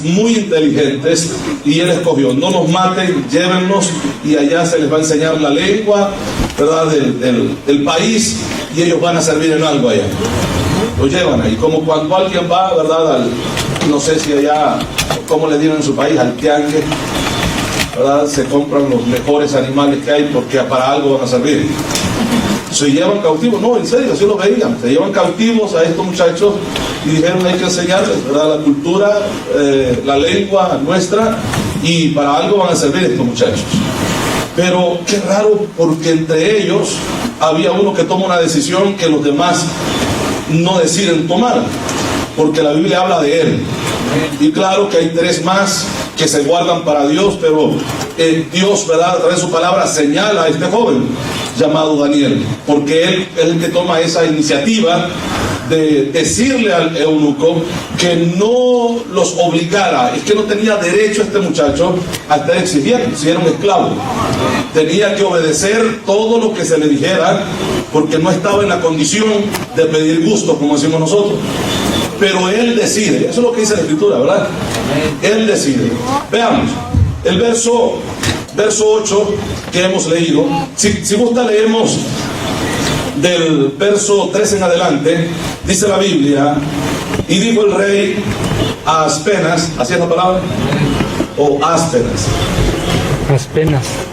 muy inteligentes y él escogió: no nos maten, llévennos y allá se les va a enseñar la lengua, ¿verdad?, del país, y ellos van a servir en algo allá. Lo llevan ahí, como cuando alguien va, ¿verdad?, no sé si allá, como le dieron en su país, al tiangue, ¿verdad?, se compran los mejores animales que hay porque para algo van a servir. Se llevan cautivos, no, en serio, así lo veían, se llevan cautivos a estos muchachos y dijeron: hay que enseñarles, ¿verdad?, la cultura, la lengua nuestra, y para algo van a servir estos muchachos. Pero qué raro, porque entre ellos había uno que toma una decisión que los demás no deciden tomar, porque la Biblia habla de él. Y claro que hay 3 más que se guardan para Dios, pero Dios, ¿verdad?, a través de su palabra señala a este joven llamado Daniel, porque él es el que toma esa iniciativa de decirle al eunuco que no los obligara. Es que no tenía derecho este muchacho a estar exigiendo, si era un esclavo. Tenía que obedecer todo lo que se le dijera, porque no estaba en la condición de pedir gusto, como decimos nosotros. Pero él decide, eso es lo que dice la Escritura, ¿verdad? Él decide. Veamos, el verso 8 que hemos leído. Si gusta, leemos del verso 3 en adelante. Dice la Biblia: y dijo el rey a Aspenas, ¿así es la palabra? O Aspenas.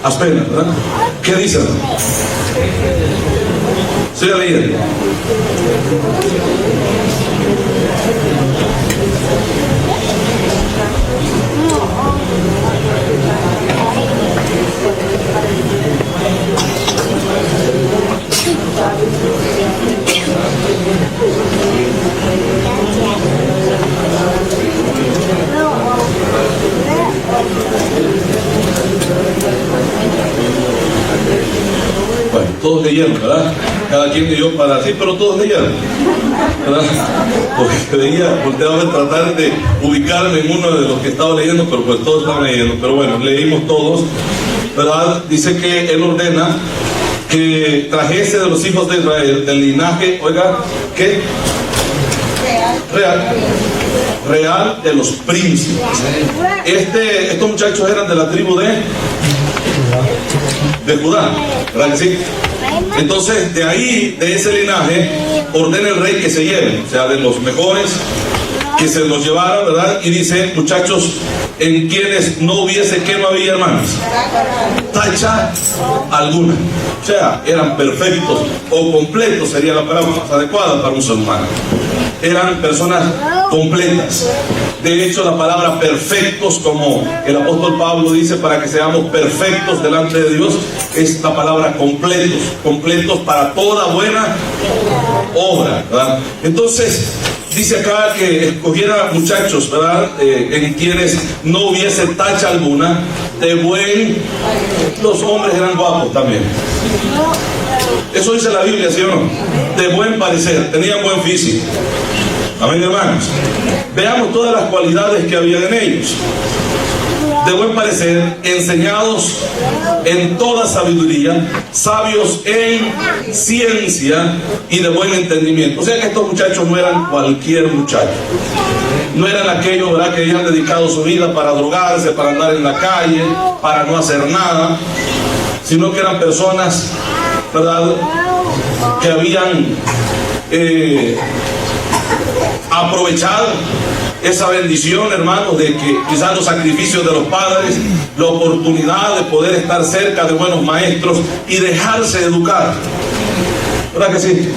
Aspenas, ¿verdad? ¿Qué dice? Siga leyendo. Bueno, todos leyeron, ¿verdad? Cada quien leyó para sí, pero todos leyeron, ¿verdad? Porque volteaba a tratar de ubicarme en uno de los que estaba leyendo, pero pues todos estaban leyendo. Pero bueno, leímos todos, ¿verdad? Dice que él ordena que trajese de los hijos de Israel, del linaje, oiga, ¿qué? Real de los príncipes. Estos muchachos eran de la tribu de Judá, ¿verdad que sí? Entonces, de ahí, de ese linaje, ordena el rey que se lleven, o sea, de los mejores, que se los llevaran, ¿verdad? Y dice: muchachos, en quienes no hubiese, ¿qué no había, hermanos? Tacha alguna. O sea, eran perfectos o completos, sería la palabra más adecuada para un ser humano. Eran personas completas. De hecho, la palabra perfectos, como el apóstol Pablo dice, para que seamos perfectos delante de Dios, es la palabra completos, completos para toda buena obra, ¿verdad? Entonces, dice acá que escogiera muchachos, ¿verdad?, en quienes no hubiese tacha alguna, de buen... Los hombres eran guapos también. Eso dice la Biblia, ¿sí o no? De buen parecer, tenían buen físico. Amén, hermanos. Veamos todas las cualidades que había en ellos. De buen parecer, enseñados en toda sabiduría, sabios en ciencia y de buen entendimiento. O sea que estos muchachos no eran cualquier muchacho. No eran aquellos, ¿verdad?, que habían dedicado su vida para drogarse, para andar en la calle, para no hacer nada, sino que eran personas, ¿verdad?, que habían aprovechado esa bendición, hermanos, de que quizás los sacrificios de los padres, la oportunidad de poder estar cerca de buenos maestros y dejarse educar. ¿Verdad que sí?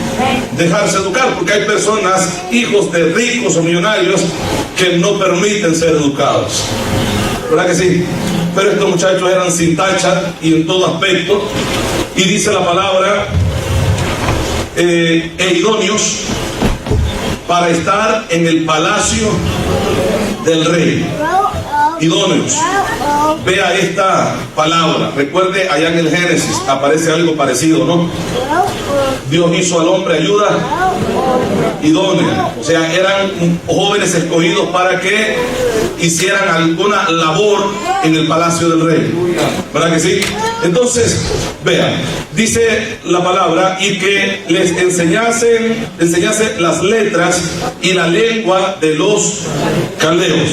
Dejarse educar, porque hay personas, hijos de ricos o millonarios, que no permiten ser educados. ¿Verdad que sí? Pero estos muchachos eran sin tacha y en todo aspecto. Y dice la palabra, idóneos para estar en el palacio del rey. Idóneos. Vea esta palabra. Recuerde, allá en el Génesis aparece algo parecido, ¿no? Dios hizo al hombre ayuda idónea. O sea, eran jóvenes escogidos para que hicieran alguna labor en el palacio del rey. ¿Verdad que sí? Entonces, vean, dice la palabra, y que les enseñase las letras y la lengua de los caldeos.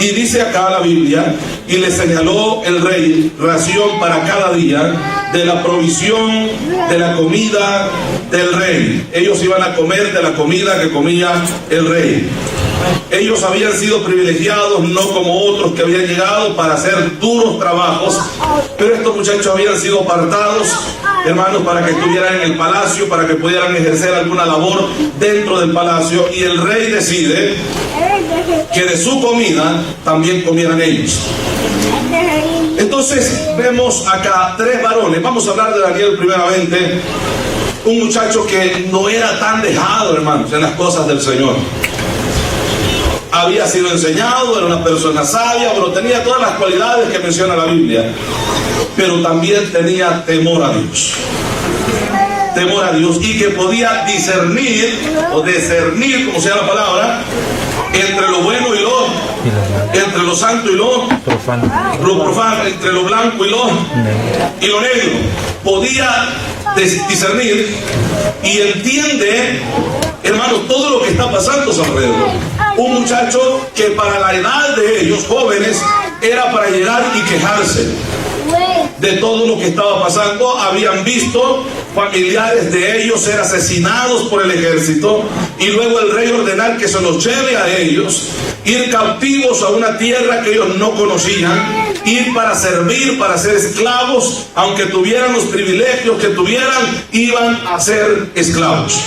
Y dice acá la Biblia, y le señaló el rey ración para cada día de la provisión de la comida del rey. Ellos iban a comer de la comida que comía el rey. Ellos habían sido privilegiados, no como otros que habían llegado para hacer duros trabajos, pero estos muchachos habían sido apartados, hermanos, para que estuvieran en el palacio, para que pudieran ejercer alguna labor dentro del palacio, y el rey decide que de su comida también comieran ellos. Entonces vemos acá tres varones. Vamos a hablar de Daniel primeramente, un muchacho que no era tan dejado, hermanos, en las cosas del Señor. Había sido enseñado, era una persona sabia, pero tenía todas las cualidades que menciona la Biblia, pero también tenía temor a Dios. Temor a Dios, y que podía discernir, como sea la palabra, entre lo bueno y entre lo santo y lo profano, entre lo blanco y lo negro. Podía discernir y entiende, hermanos, todo lo que está pasando a su alrededor. Un muchacho que para la edad de ellos, jóvenes, era para llegar y quejarse de todo lo que estaba pasando. Habían visto familiares de ellos ser asesinados por el ejército, y luego el rey ordenar que se los lleve a ellos, ir cautivos a una tierra que ellos no conocían, ir para servir, para ser esclavos. Aunque tuvieran los privilegios que tuvieran, iban a ser esclavos.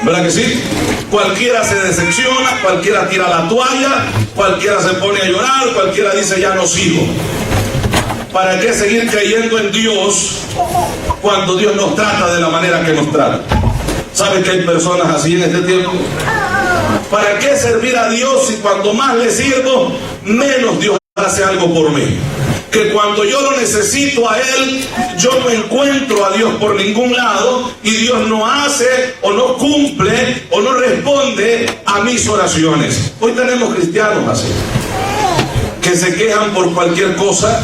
¿Verdad que sí? Cualquiera se decepciona, cualquiera tira la toalla, cualquiera se pone a llorar, cualquiera dice ya no sigo. ¿Para qué seguir creyendo en Dios cuando Dios nos trata de la manera que nos trata? ¿Sabe que hay personas así en este tiempo? ¿Para qué servir a Dios si cuando más le sirvo, menos Dios hace algo por mí? Que cuando yo lo necesito a Él, yo no encuentro a Dios por ningún lado, y Dios no hace o no cumple o no responde a mis oraciones. Hoy tenemos cristianos así, que se quejan por cualquier cosa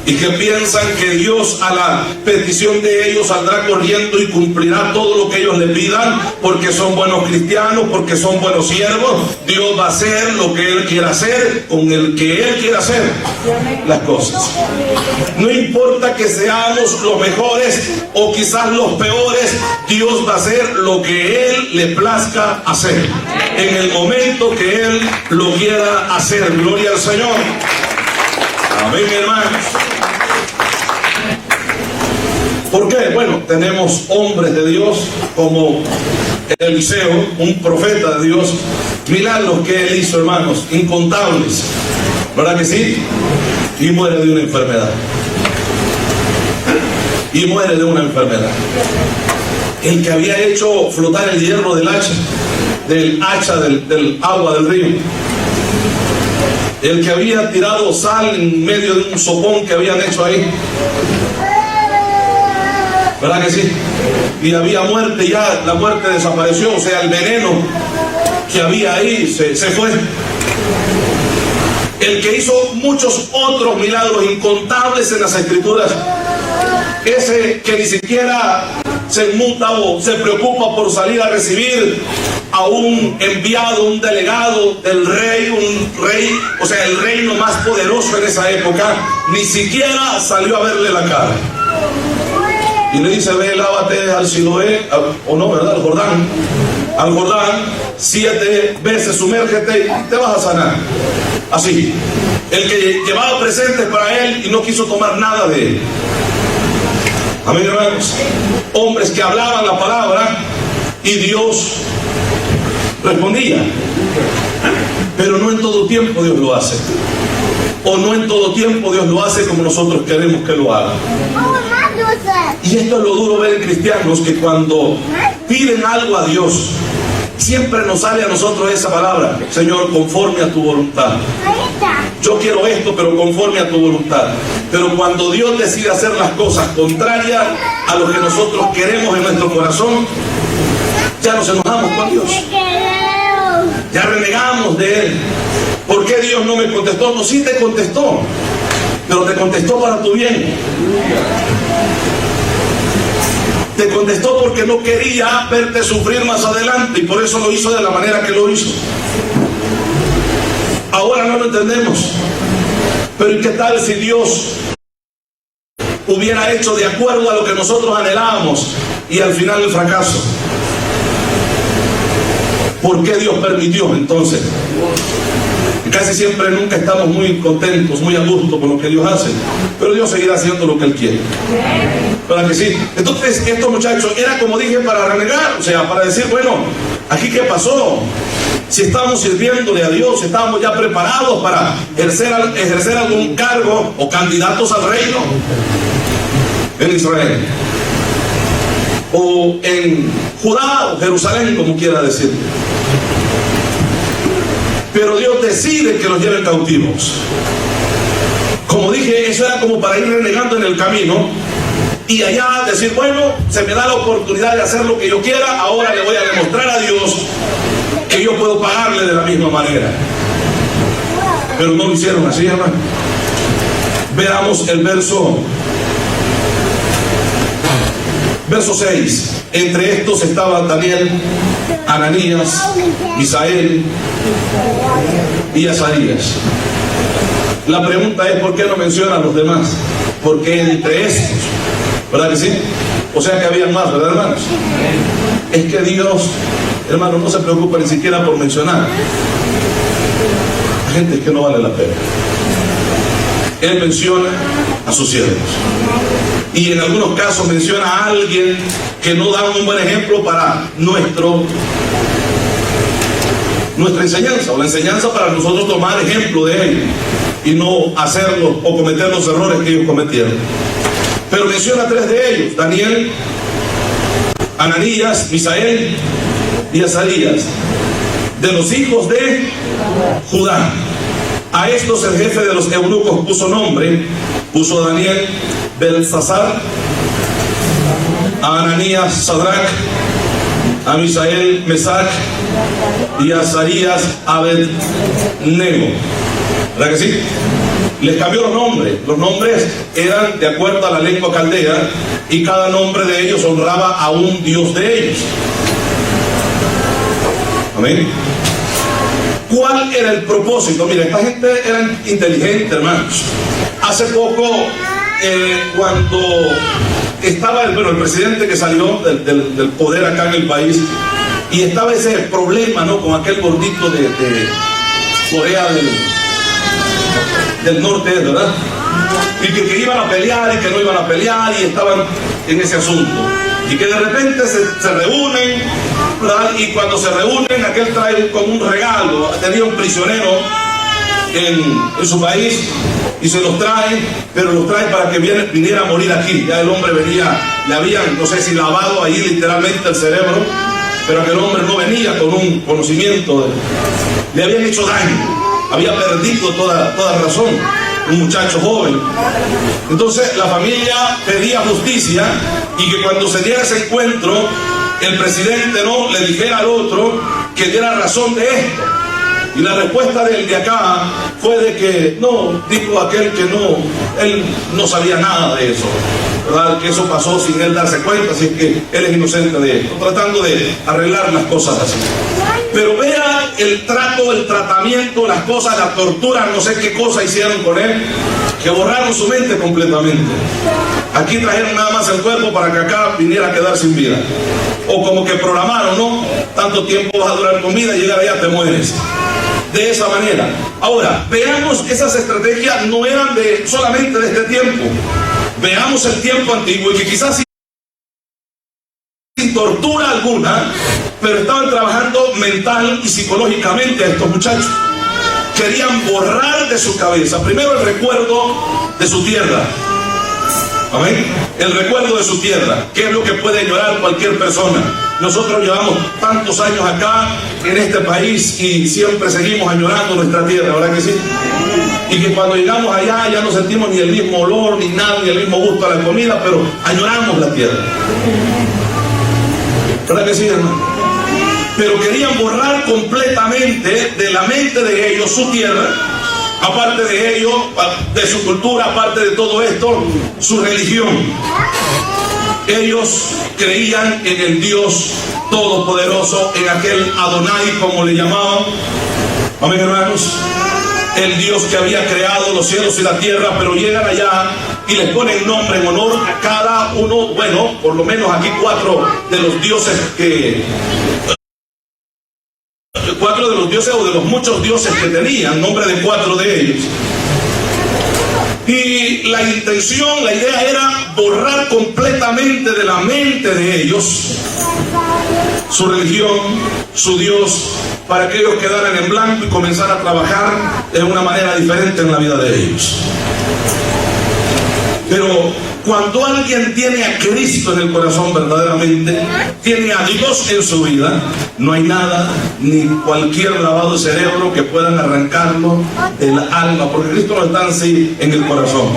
y que piensan que Dios a la petición de ellos saldrá corriendo y cumplirá todo lo que ellos le pidan, porque son buenos cristianos, porque son buenos siervos. Dios va a hacer lo que Él quiera hacer, con el que Él quiera hacer las cosas. No importa que seamos los mejores o quizás los peores, Dios va a hacer lo que Él le plazca hacer, en el momento que Él lo quiera hacer. Gloria al Señor. Amén, hermanos. ¿Por qué? Bueno, tenemos hombres de Dios como Eliseo, un profeta de Dios. Milagros que él hizo, hermanos, incontables. ¿Verdad que sí? Y muere de una enfermedad. Y muere de una enfermedad. El que había hecho flotar el hierro del hacha del agua del río. El que había tirado sal en medio de un sopón que habían hecho ahí. ¿Verdad que sí? Y había muerte, ya la muerte desapareció, o sea, el veneno que había ahí se fue. El que hizo muchos otros milagros incontables en las Escrituras, ese que ni siquiera se inmuta o se preocupa por salir a recibir a un enviado, un delegado del rey, un rey, o sea, el reino más poderoso en esa época, ni siquiera salió a verle la cara. Y le dice: ve, lávate al Siloé, o no, ¿verdad? Al Jordán, 7 veces sumérgete y te vas a sanar. Así. El que llevaba presentes para él y no quiso tomar nada de él. Amén, hermanos. Hombres que hablaban la palabra y Dios respondía. Pero no en todo tiempo Dios lo hace. O no en todo tiempo Dios lo hace como nosotros queremos que lo haga. Y esto es lo duro ver en cristianos, que cuando piden algo a Dios, siempre nos sale a nosotros esa palabra: Señor, conforme a tu voluntad. Yo quiero esto, pero conforme a tu voluntad. Pero cuando Dios decide hacer las cosas contrarias a lo que nosotros queremos en nuestro corazón, ya nos enojamos con Dios. Ya renegamos de Él. ¿Por qué Dios no me contestó? No, sí te contestó, pero te contestó para tu bien. Te contestó porque no quería verte sufrir más adelante, y por eso lo hizo de la manera que lo hizo. Ahora no lo entendemos. Pero ¿y qué tal si Dios hubiera hecho de acuerdo a lo que nosotros anhelábamos y al final el fracaso? ¿Por qué Dios permitió entonces? Casi siempre nunca estamos muy contentos, muy a gusto con lo que Dios hace, pero Dios seguirá haciendo lo que Él quiere. ¿Verdad que sí? Entonces estos muchachos era, como dije, para renegar, o sea, para decir, bueno, ¿aquí qué pasó? Si estábamos sirviéndole a Dios, estábamos ya preparados para ejercer algún cargo o candidatos al reino en Israel, o en Judá o Jerusalén, como quiera decir. Pero Dios decide que los lleven cautivos. Como dije, eso era como para ir renegando en el camino y allá decir, bueno, se me da la oportunidad de hacer lo que yo quiera, ahora le voy a demostrar a Dios que yo puedo pagarle de la misma manera. Pero no lo hicieron así, hermano. Veamos el verso 6. Entre estos estaban Daniel, Ananías, Misael y Azarías. La pregunta es, ¿por qué no menciona a los demás? Porque entre estos, ¿verdad que sí? O sea que habían más, ¿verdad, hermanos? Es que Dios, hermano, no se preocupa ni siquiera por mencionar a gente que no vale la pena. Él menciona a sus siervos. Y en algunos casos menciona a alguien que no da un buen ejemplo para nuestra enseñanza, o la enseñanza para nosotros tomar ejemplo de él y no hacerlo o cometer los errores que ellos cometieron. Pero menciona 3 de ellos: Daniel, Ananías, Misael y Azarías, de los hijos de Judá. A estos el jefe de los eunucos puso nombre, puso a Daniel Belsasar, a Ananías Sadrach, a Misael Mesac y a Azarías Abednego. ¿Verdad que sí? Les cambió los nombres. Los nombres eran de acuerdo a la lengua caldea y cada nombre de ellos honraba a un dios de ellos. Amén. ¿Cuál era el propósito? Mira, esta gente era inteligente, hermanos. Hace poco, cuando estaba el presidente que salió del poder acá en el país, y estaba ese problema, ¿no?, con aquel gordito de Corea del Norte, ¿verdad? Y que iban a pelear y que no iban a pelear, y estaban en ese asunto. Y que de repente se reúnen, ¿verdad? Y cuando se reúnen, aquel trae como un regalo. Tenía un prisionero en su país y se los trae, pero los trae para que viniera a morir aquí. Ya el hombre venía, le habían, no sé si lavado ahí literalmente el cerebro, pero aquel hombre no venía con un conocimiento, le habían hecho daño, había perdido toda razón, un muchacho joven. Entonces la familia pedía justicia y que cuando se diera ese encuentro, el presidente no le dijera al otro que diera razón de esto. Y la respuesta del de acá fue de que no, dijo aquel que no, él no sabía nada de eso, ¿verdad? Que eso pasó sin él darse cuenta, así que él es inocente de esto, tratando de arreglar las cosas así. Pero vea el trato, el tratamiento, las cosas, la tortura, no sé qué cosa hicieron con él, que borraron su mente completamente. Aquí trajeron nada más el cuerpo para que acá viniera a quedar sin vida. O como que programaron, ¿no? Tanto tiempo vas a durar con vida y llegar allá te mueres. De esa manera. Ahora, veamos que esas estrategias no eran solamente de este tiempo. Veamos el tiempo antiguo y que quizás sin tortura alguna, pero estaban trabajando mental y psicológicamente a estos muchachos. Querían borrar de su cabeza primero el recuerdo de su tierra. Amén. El recuerdo de su tierra, que es lo que puede llorar cualquier persona. Nosotros llevamos tantos años acá en este país y siempre seguimos añorando nuestra tierra, ¿verdad que sí? Y que cuando llegamos allá ya no sentimos ni el mismo olor, ni nada, ni el mismo gusto a la comida, pero añoramos la tierra. ¿Verdad que sí, hermano? Pero querían borrar completamente de la mente de ellos su tierra. Aparte de ello, de su cultura, aparte de todo esto, su religión. Ellos creían en el Dios Todopoderoso, en aquel Adonai, como le llamaban. Amén, hermanos. el Dios que había creado los cielos y la tierra, pero llegan allá y les ponen nombre en honor a cada uno, bueno, por lo menos aquí cuatro de los dioses o de los muchos dioses que tenían, nombre de cuatro de ellos. Y la intención, la idea era borrar completamente de la mente de ellos su religión, su Dios, para que ellos quedaran en blanco y comenzaran a trabajar de una manera diferente en la vida de ellos. Pero cuando alguien tiene a Cristo en el corazón verdaderamente, tiene a Dios en su vida, no hay nada, ni cualquier lavado de cerebro que puedan arrancarlo del alma, porque Cristo no está así en el corazón.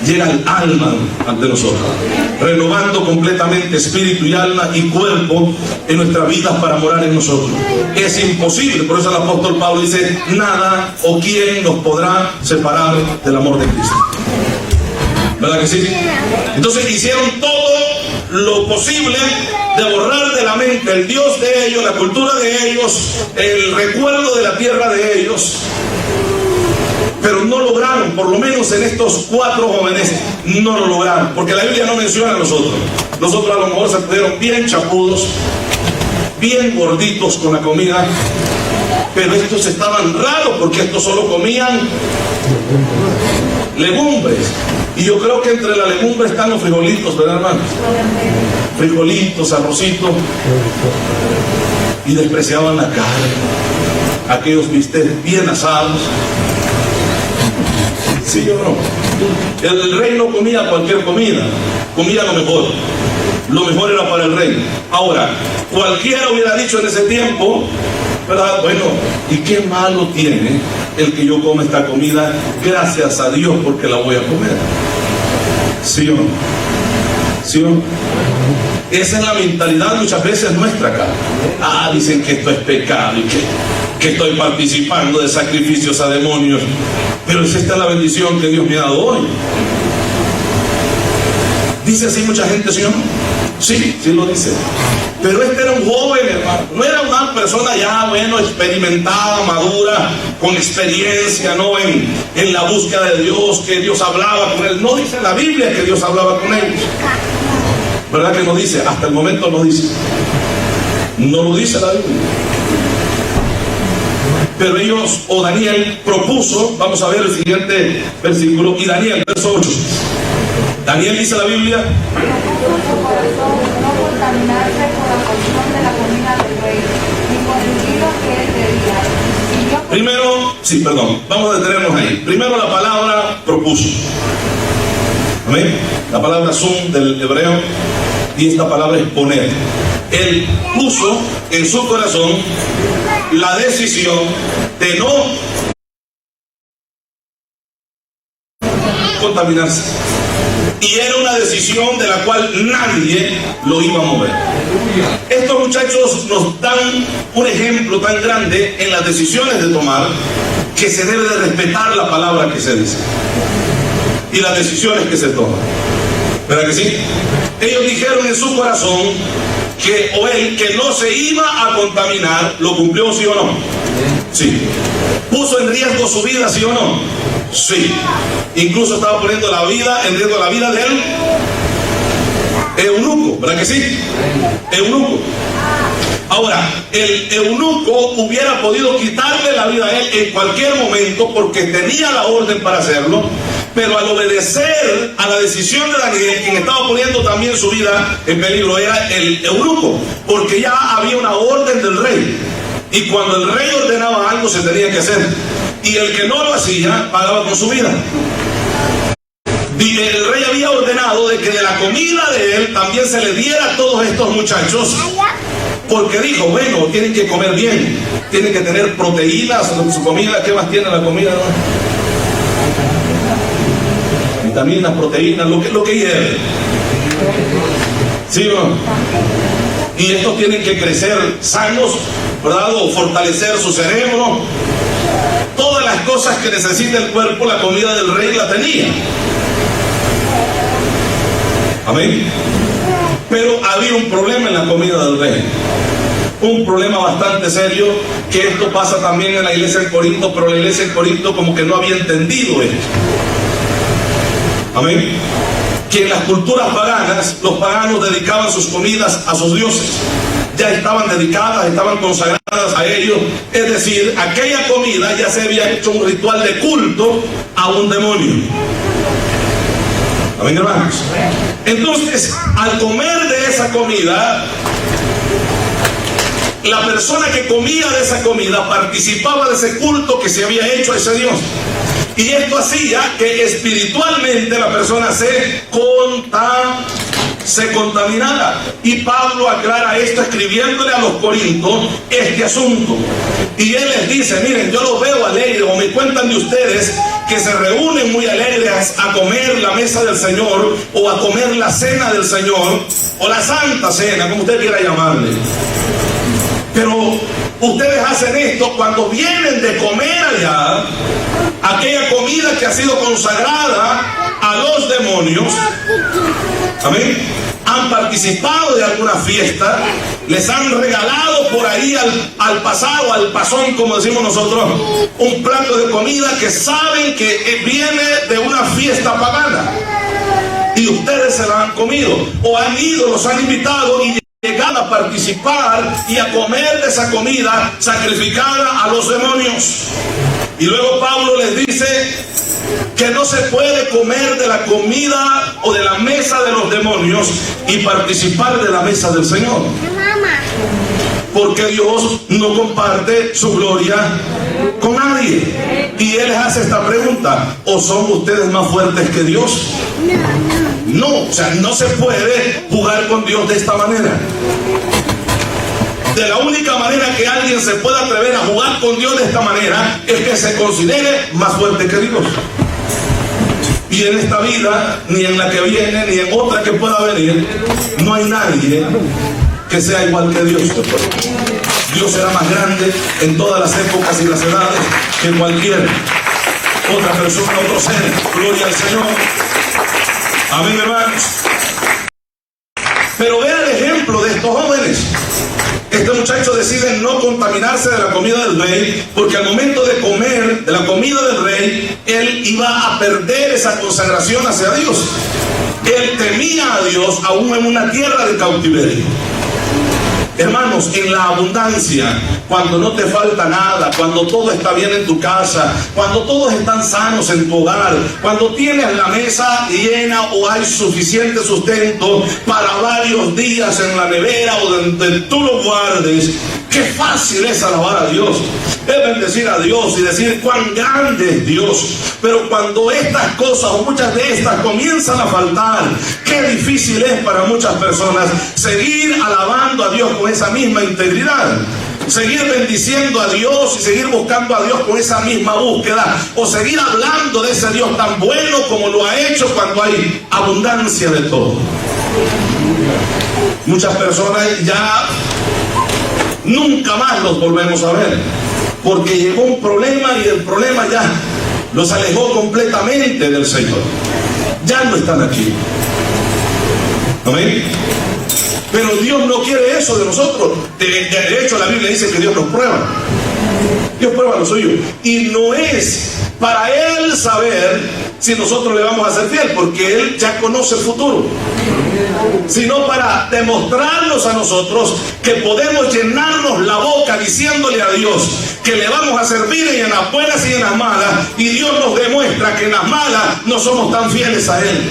Llega al alma ante nosotros, renovando completamente espíritu y alma y cuerpo en nuestras vidas para morar en nosotros. Es imposible, por eso el apóstol Pablo dice, nada o quién nos podrá separar del amor de Cristo. ¿Verdad que sí? Entonces hicieron todo lo posible de borrar de la mente el Dios de ellos, la cultura de ellos, el recuerdo de la tierra de ellos. Pero no lograron, por lo menos en estos cuatro jóvenes, no lo lograron, porque la Biblia no menciona a nosotros. Nosotros a lo mejor se pusieron bien chapudos, bien gorditos con la comida, pero estos estaban raros porque estos solo comían legumbres. Y yo creo que entre la legumbre están los frijolitos, ¿verdad, hermanos? Frijolitos, arrocitos. Y despreciaban la carne, aquellos bistecs bien asados. ¿Sí o no? El rey no comía cualquier comida, comía lo mejor. Lo mejor era para el rey. Ahora, cualquiera hubiera dicho en ese tiempo, ¿verdad? Bueno, ¿y qué malo tiene el que yo coma esta comida? Gracias a Dios porque la voy a comer. ¿Sí o no? ¿Sí o no? Esa es la mentalidad muchas veces nuestra acá. Dicen que esto es pecado y que estoy participando de sacrificios a demonios. Pero esta es la bendición que Dios me ha dado hoy. ¿Dice así mucha gente, sí o no? Sí, sí lo dice. Pero este era un joven, hermano. No era una persona ya, bueno, experimentada, madura, con experiencia, ¿no? En la búsqueda de Dios, que Dios hablaba con él. No dice la Biblia que Dios hablaba con ellos. ¿Verdad que no dice? Hasta el momento no dice. No lo dice la Biblia. Pero ellos, o Daniel, propuso, vamos a ver el siguiente versículo, y Daniel, verso 8. Daniel dice la Biblia. No contaminarse por la porción de la comida del rey, ni con el vino que él bebía. Primero, vamos a detenernos ahí. Primero la palabra propuso. Amén. La palabra sum del hebreo, y esta palabra es poner. Él puso en su corazón la decisión de no contaminarse. Y era una decisión de la cual nadie lo iba a mover. Estos muchachos nos dan un ejemplo tan grande en las decisiones de tomar, que se debe de respetar la palabra que se dice y las decisiones que se toman. ¿Verdad que sí? Ellos dijeron en su corazón que no se iba a contaminar. ¿Lo cumplió, sí o no? Sí. ¿Puso en riesgo su vida, sí o no? Sí. Incluso estaba poniendo en riesgo la vida del eunuco, ¿verdad que sí? Eunuco. Ahora, el eunuco hubiera podido quitarle la vida a él en cualquier momento porque tenía la orden para hacerlo, pero al obedecer a la decisión de Daniel, quien estaba poniendo también su vida en peligro era el eunuco, porque ya había una orden del rey, y cuando el rey ordenaba algo se tenía que hacer, y el que no lo hacía pagaba con su vida. Y el rey había ordenado de que de la comida de él también se le diera a todos estos muchachos, porque dijo, bueno, tienen que comer bien, tienen que tener proteínas en su comida. ¿Qué más tiene la comida? Vitaminas, proteínas, lo que hierve. ¿Sí o no? Y estos tienen que crecer sanos, ¿verdad? O fortalecer su cerebro. Todas las cosas que necesita el cuerpo, la comida del rey la tenía. Amén. Pero había un problema en la comida del rey. un problema bastante serio, que esto pasa también en la iglesia de Corinto, pero la iglesia de Corinto como que no había entendido esto. Amén. Que en las culturas paganas, los paganos dedicaban sus comidas a sus dioses. Ya estaban dedicadas, estaban consagradas a ellos. Es decir, aquella comida ya se había hecho un ritual de culto a un demonio. Amén, hermanos. Entonces, al comer de esa comida, la persona que comía de esa comida participaba de ese culto que se había hecho a ese Dios. Y esto hacía que espiritualmente la persona se contaminara. Y Pablo aclara esto escribiéndole a los corintios este asunto. Y él les dice, miren, yo los veo alegres, o me cuentan de ustedes que se reúnen muy alegres a comer la mesa del Señor, o a comer la cena del Señor, o la santa cena, como usted quiera llamarle. Pero ustedes hacen esto cuando vienen de comer allá, aquella comida que ha sido consagrada a los demonios. Amén. Han participado de alguna fiesta, les han regalado por ahí al pasado, al pasón, como decimos nosotros, un plato de comida que saben que viene de una fiesta pagana. Y ustedes se la han comido, o han ido, los han invitado y llegan a participar y a comer de esa comida sacrificada a los demonios. Y luego Pablo les dice que no se puede comer de la comida o de la mesa de los demonios y participar de la mesa del Señor, porque Dios no comparte su gloria con nadie. Y Él les hace esta pregunta: ¿o son ustedes más fuertes que Dios? No, o sea, no se puede jugar con Dios de esta manera. De la única manera que alguien se pueda atrever a jugar con Dios de esta manera es que se considere más fuerte que Dios. Y en esta vida, ni en la que viene, ni en otra que pueda venir, no hay nadie que sea igual que Dios. Dios será más grande en todas las épocas y las edades que cualquier otra persona, otro ser. Gloria al Señor. Amén, hermanos. Pero vea el ejemplo de estos jóvenes. Este muchacho decide no contaminarse de la comida del rey, porque al momento de comer de la comida del rey, él iba a perder esa consagración hacia Dios. Él temía a Dios aún en una tierra de cautiverio. Hermanos, en la abundancia, cuando no te falta nada, cuando todo está bien en tu casa, cuando todos están sanos en tu hogar, cuando tienes la mesa llena o hay suficiente sustento para varios días en la nevera o donde tú lo guardes, qué fácil es alabar a Dios, es bendecir a Dios y decir cuán grande es Dios. Pero cuando estas cosas o muchas de estas comienzan a faltar, qué difícil es para muchas personas seguir alabando a Dios con esa misma integridad, seguir bendiciendo a Dios y seguir buscando a Dios con esa misma búsqueda, o seguir hablando de ese Dios tan bueno como lo ha hecho cuando hay abundancia de todo. Muchas personas ya nunca más los volvemos a ver, porque llegó un problema y el problema ya los alejó completamente del Señor. Ya no están aquí. ¿Amén? Pero Dios no quiere eso de nosotros. De hecho, la Biblia dice que Dios nos prueba. Dios prueba lo suyo. Y no es para Él saber si nosotros le vamos a ser fiel, porque Él ya conoce el futuro, sino para demostrarnos a nosotros que podemos llenarnos la boca diciéndole a Dios que le vamos a servir en las buenas y en las malas, y Dios nos demuestra que en las malas no somos tan fieles a Él.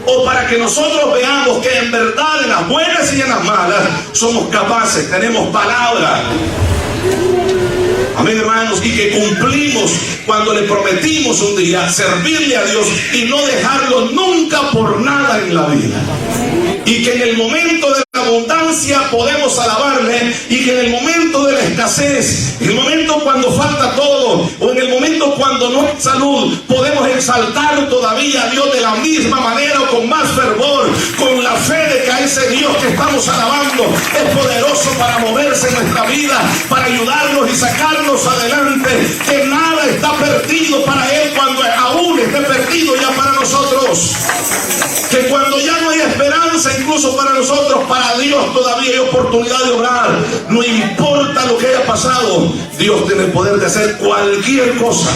O para que nosotros veamos que en verdad en las buenas y en las malas somos capaces, tenemos palabra. Amén, hermanos, y que cumplimos cuando le prometimos un día servirle a Dios y no dejarlo nunca por nada en la vida. Y que en el momento de la abundancia podemos alabarle, y que en el momento de la escasez, en el momento cuando falta todo, o en el momento cuando no hay salud, podemos exaltar todavía a Dios de la misma manera o con más fervor, con la fe de que a ese Dios que estamos alabando es poderoso para moverse en nuestra vida, para ayudarnos y sacarnos adelante, que nada está perdido para Él cuando aún esté perdido ya para nosotros, que cuando ya no hay esperanza incluso para nosotros, para Dios todavía hay oportunidad de obrar, No importa lo que haya pasado, Dios tiene el poder de hacer cualquier cosa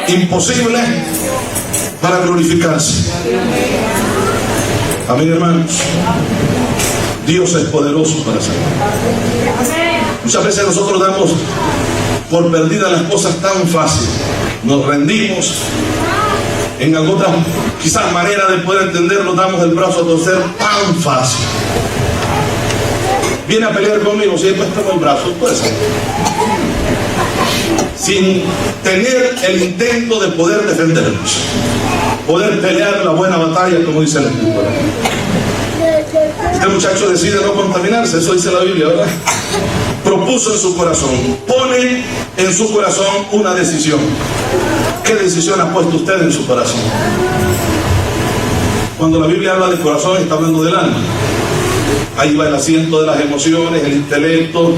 imposible para glorificarse. Amén, hermanos. Dios es poderoso para hacerlo. Muchas veces nosotros damos por perdidas las cosas tan fácil. Nos rendimos. En alguna quizás manera de poder entenderlo, damos el brazo a torcer tan fácil. Viene a pelear conmigo, si después tengo el brazo, puede ser. Sin tener el intento de poder defendernos, poder pelear la buena batalla, como dice la Escritura. Este muchacho decide no contaminarse, eso dice la Biblia, ¿verdad? Propuso en su corazón, pone en su corazón una decisión. ¿Qué decisión ha puesto usted en su corazón? Cuando la Biblia habla de corazón, está hablando del alma. Ahí va el asiento de las emociones, el intelecto,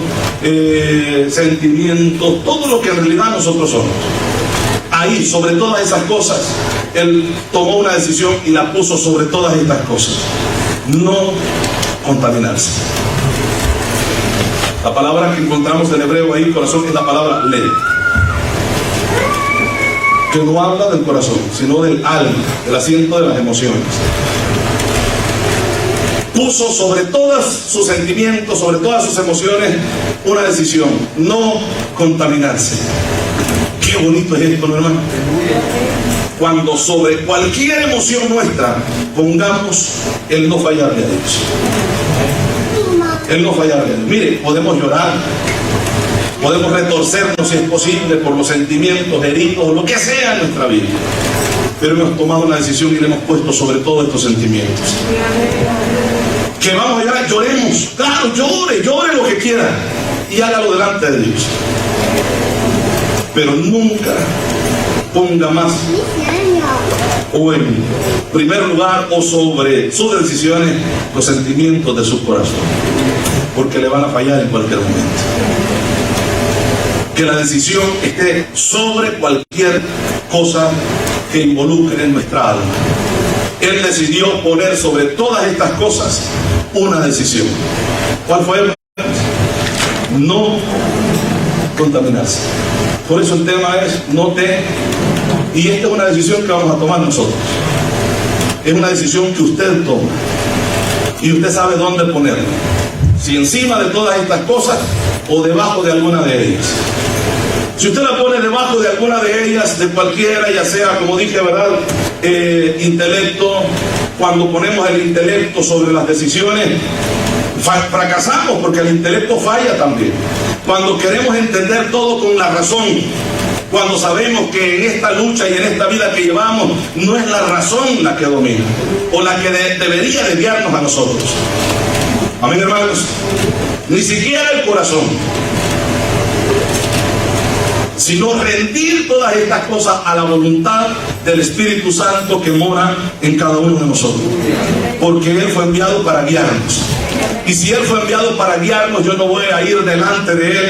sentimientos, todo lo que en realidad nosotros somos. Ahí, sobre todas esas cosas, él tomó una decisión y la puso sobre todas estas cosas. No contaminarse. La palabra que encontramos en hebreo ahí, corazón, es la palabra lev, que no habla del corazón, sino del alma, del asiento de las emociones. Puso sobre todos sus sentimientos, sobre todas sus emociones, una decisión: no contaminarse. Qué bonito es esto, ¿no, hermano? Cuando sobre cualquier emoción nuestra pongamos el no fallarle a Dios. El no fallarle a Dios. Mire, podemos llorar, podemos retorcernos si es posible por los sentimientos, heridos, lo que sea en nuestra vida. Pero hemos tomado una decisión y le hemos puesto sobre todo estos sentimientos. Que vamos a llorar, lloremos. Claro, llore lo que quiera y hágalo delante de Dios. Pero nunca ponga más o en primer lugar o sobre sus decisiones los sentimientos de su corazón, porque le van a fallar en cualquier momento. Que la decisión esté sobre cualquier cosa que involucre en nuestra alma. Él decidió poner sobre todas estas cosas una decisión. ¿Cuál fue? No contaminarse. Por eso el tema es no te... Y esta es una decisión que vamos a tomar nosotros. Es una decisión que usted toma. Y usted sabe dónde ponerla. Si encima de todas estas cosas o debajo de alguna de ellas. Si usted la pone debajo de alguna de ellas, de cualquiera, ya sea, como dije, ¿verdad? Intelecto, cuando ponemos el intelecto sobre las decisiones, fracasamos porque el intelecto falla también. Cuando queremos entender todo con la razón, cuando sabemos que en esta lucha y en esta vida que llevamos no es la razón la que domina o la que debería de guiarnos a nosotros. Amén, hermanos. Ni siquiera el corazón, sino rendir todas estas cosas a la voluntad del Espíritu Santo que mora en cada uno de nosotros, porque Él fue enviado para guiarnos. Y si Él fue enviado para guiarnos, yo no voy a ir delante de Él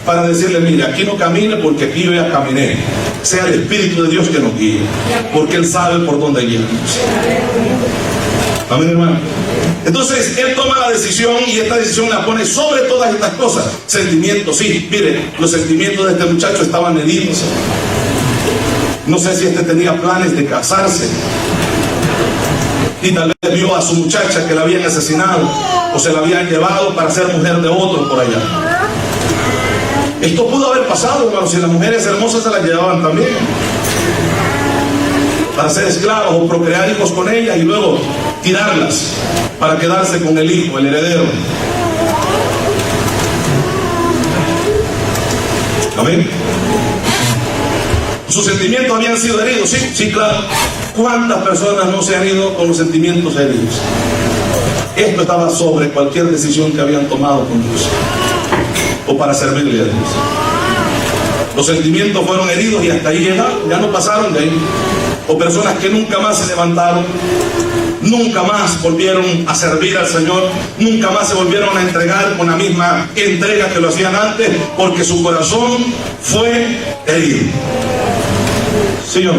para decirle: mire, aquí no camine porque aquí yo ya caminé. Sea el Espíritu de Dios que nos guíe, porque Él sabe por dónde guiarnos. Amén, hermano. Entonces Él toma la decisión y esta decisión la pone sobre todas estas cosas. Sentimientos, sí, mire, los sentimientos de este muchacho estaban heridos. No sé si este tenía planes de casarse y tal vez vio a su muchacha que la habían asesinado o se la habían llevado para ser mujer de otro por allá. Esto pudo haber pasado, hermano, si las mujeres hermosas se las llevaban también para ser esclavas o procrear hijos con ellas y luego tirarlas para quedarse con el hijo, el heredero. Amén. Sus sentimientos habían sido heridos, sí, claro. ¿Cuántas personas no se han ido con los sentimientos heridos? Esto estaba sobre cualquier decisión que habían tomado con Dios o para servirle a Dios. Los sentimientos fueron heridos y hasta ahí llegaron, ya no pasaron de ahí. O personas que nunca más se levantaron, nunca más volvieron a servir al Señor, nunca más se volvieron a entregar con la misma entrega que lo hacían antes, porque su corazón fue herido. Señor,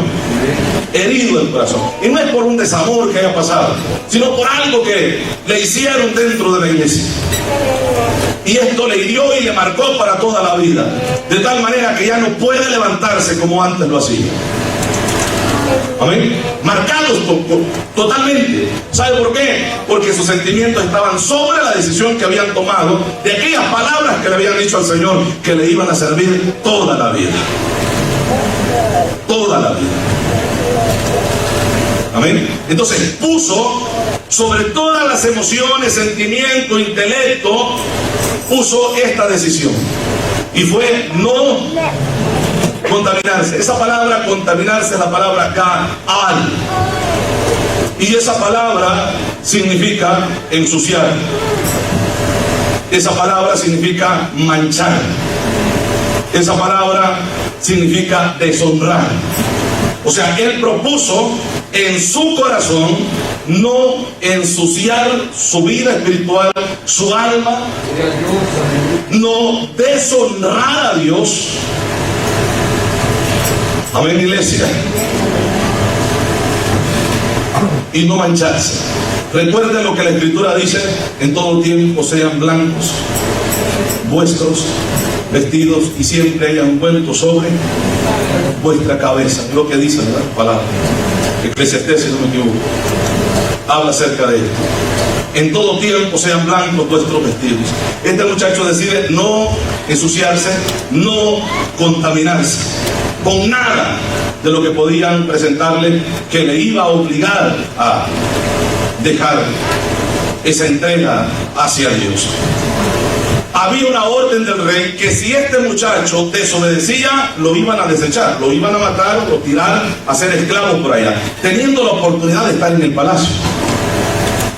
herido el corazón. Y no es por un desamor que haya pasado, sino por algo que le hicieron dentro de la iglesia. Y esto le hirió y le marcó para toda la vida, de tal manera que ya no puede levantarse como antes lo hacía. Amén. Marcados totalmente. ¿Sabe por qué? Porque sus sentimientos estaban sobre la decisión que habían tomado, de aquellas palabras que le habían dicho al Señor que le iban a servir toda la vida. Toda la vida. Amén. Entonces puso sobre todas las emociones, sentimiento, intelecto, puso esta decisión. Y fue no contaminarse. Esa palabra contaminarse es la palabra ka'al. Y esa palabra significa ensuciar. Esa palabra significa manchar. Esa palabra significa deshonrar. O sea, él propuso en su corazón no ensuciar su vida espiritual, su alma, no deshonrar a Dios. Amén, iglesia. Y no mancharse. Recuerden lo que la Escritura dice: en todo tiempo sean blancos vuestros vestidos y siempre hayan ungüento sobre vuestra cabeza. Es lo que dice la palabra. Eclesiastés, si no me equivoco, habla acerca de esto. En todo tiempo sean blancos vuestros vestidos. Este muchacho decide no ensuciarse, no contaminarse con nada de lo que podían presentarle que le iba a obligar a dejar esa entrega hacia Dios. Había una orden del rey que si este muchacho desobedecía, lo iban a desechar, lo iban a matar o tirar a ser esclavo por allá, teniendo la oportunidad de estar en el palacio.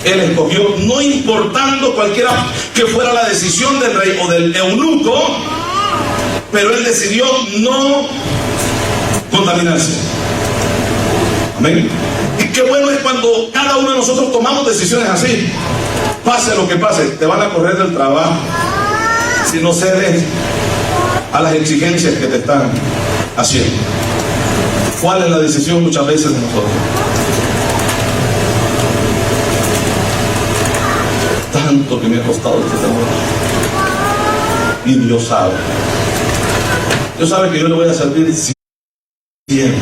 Él escogió, no importando cualquiera que fuera la decisión del rey o del eunuco, pero él decidió no contaminarse. Amén. Y qué bueno es cuando cada uno de nosotros tomamos decisiones así. Pase lo que pase, te van a correr del trabajo si no cedes a las exigencias que te están haciendo. ¿Cuál es la decisión muchas veces de nosotros? Tanto que me ha costado este temor. Y Dios sabe. Dios sabe que yo le voy a servir siempre.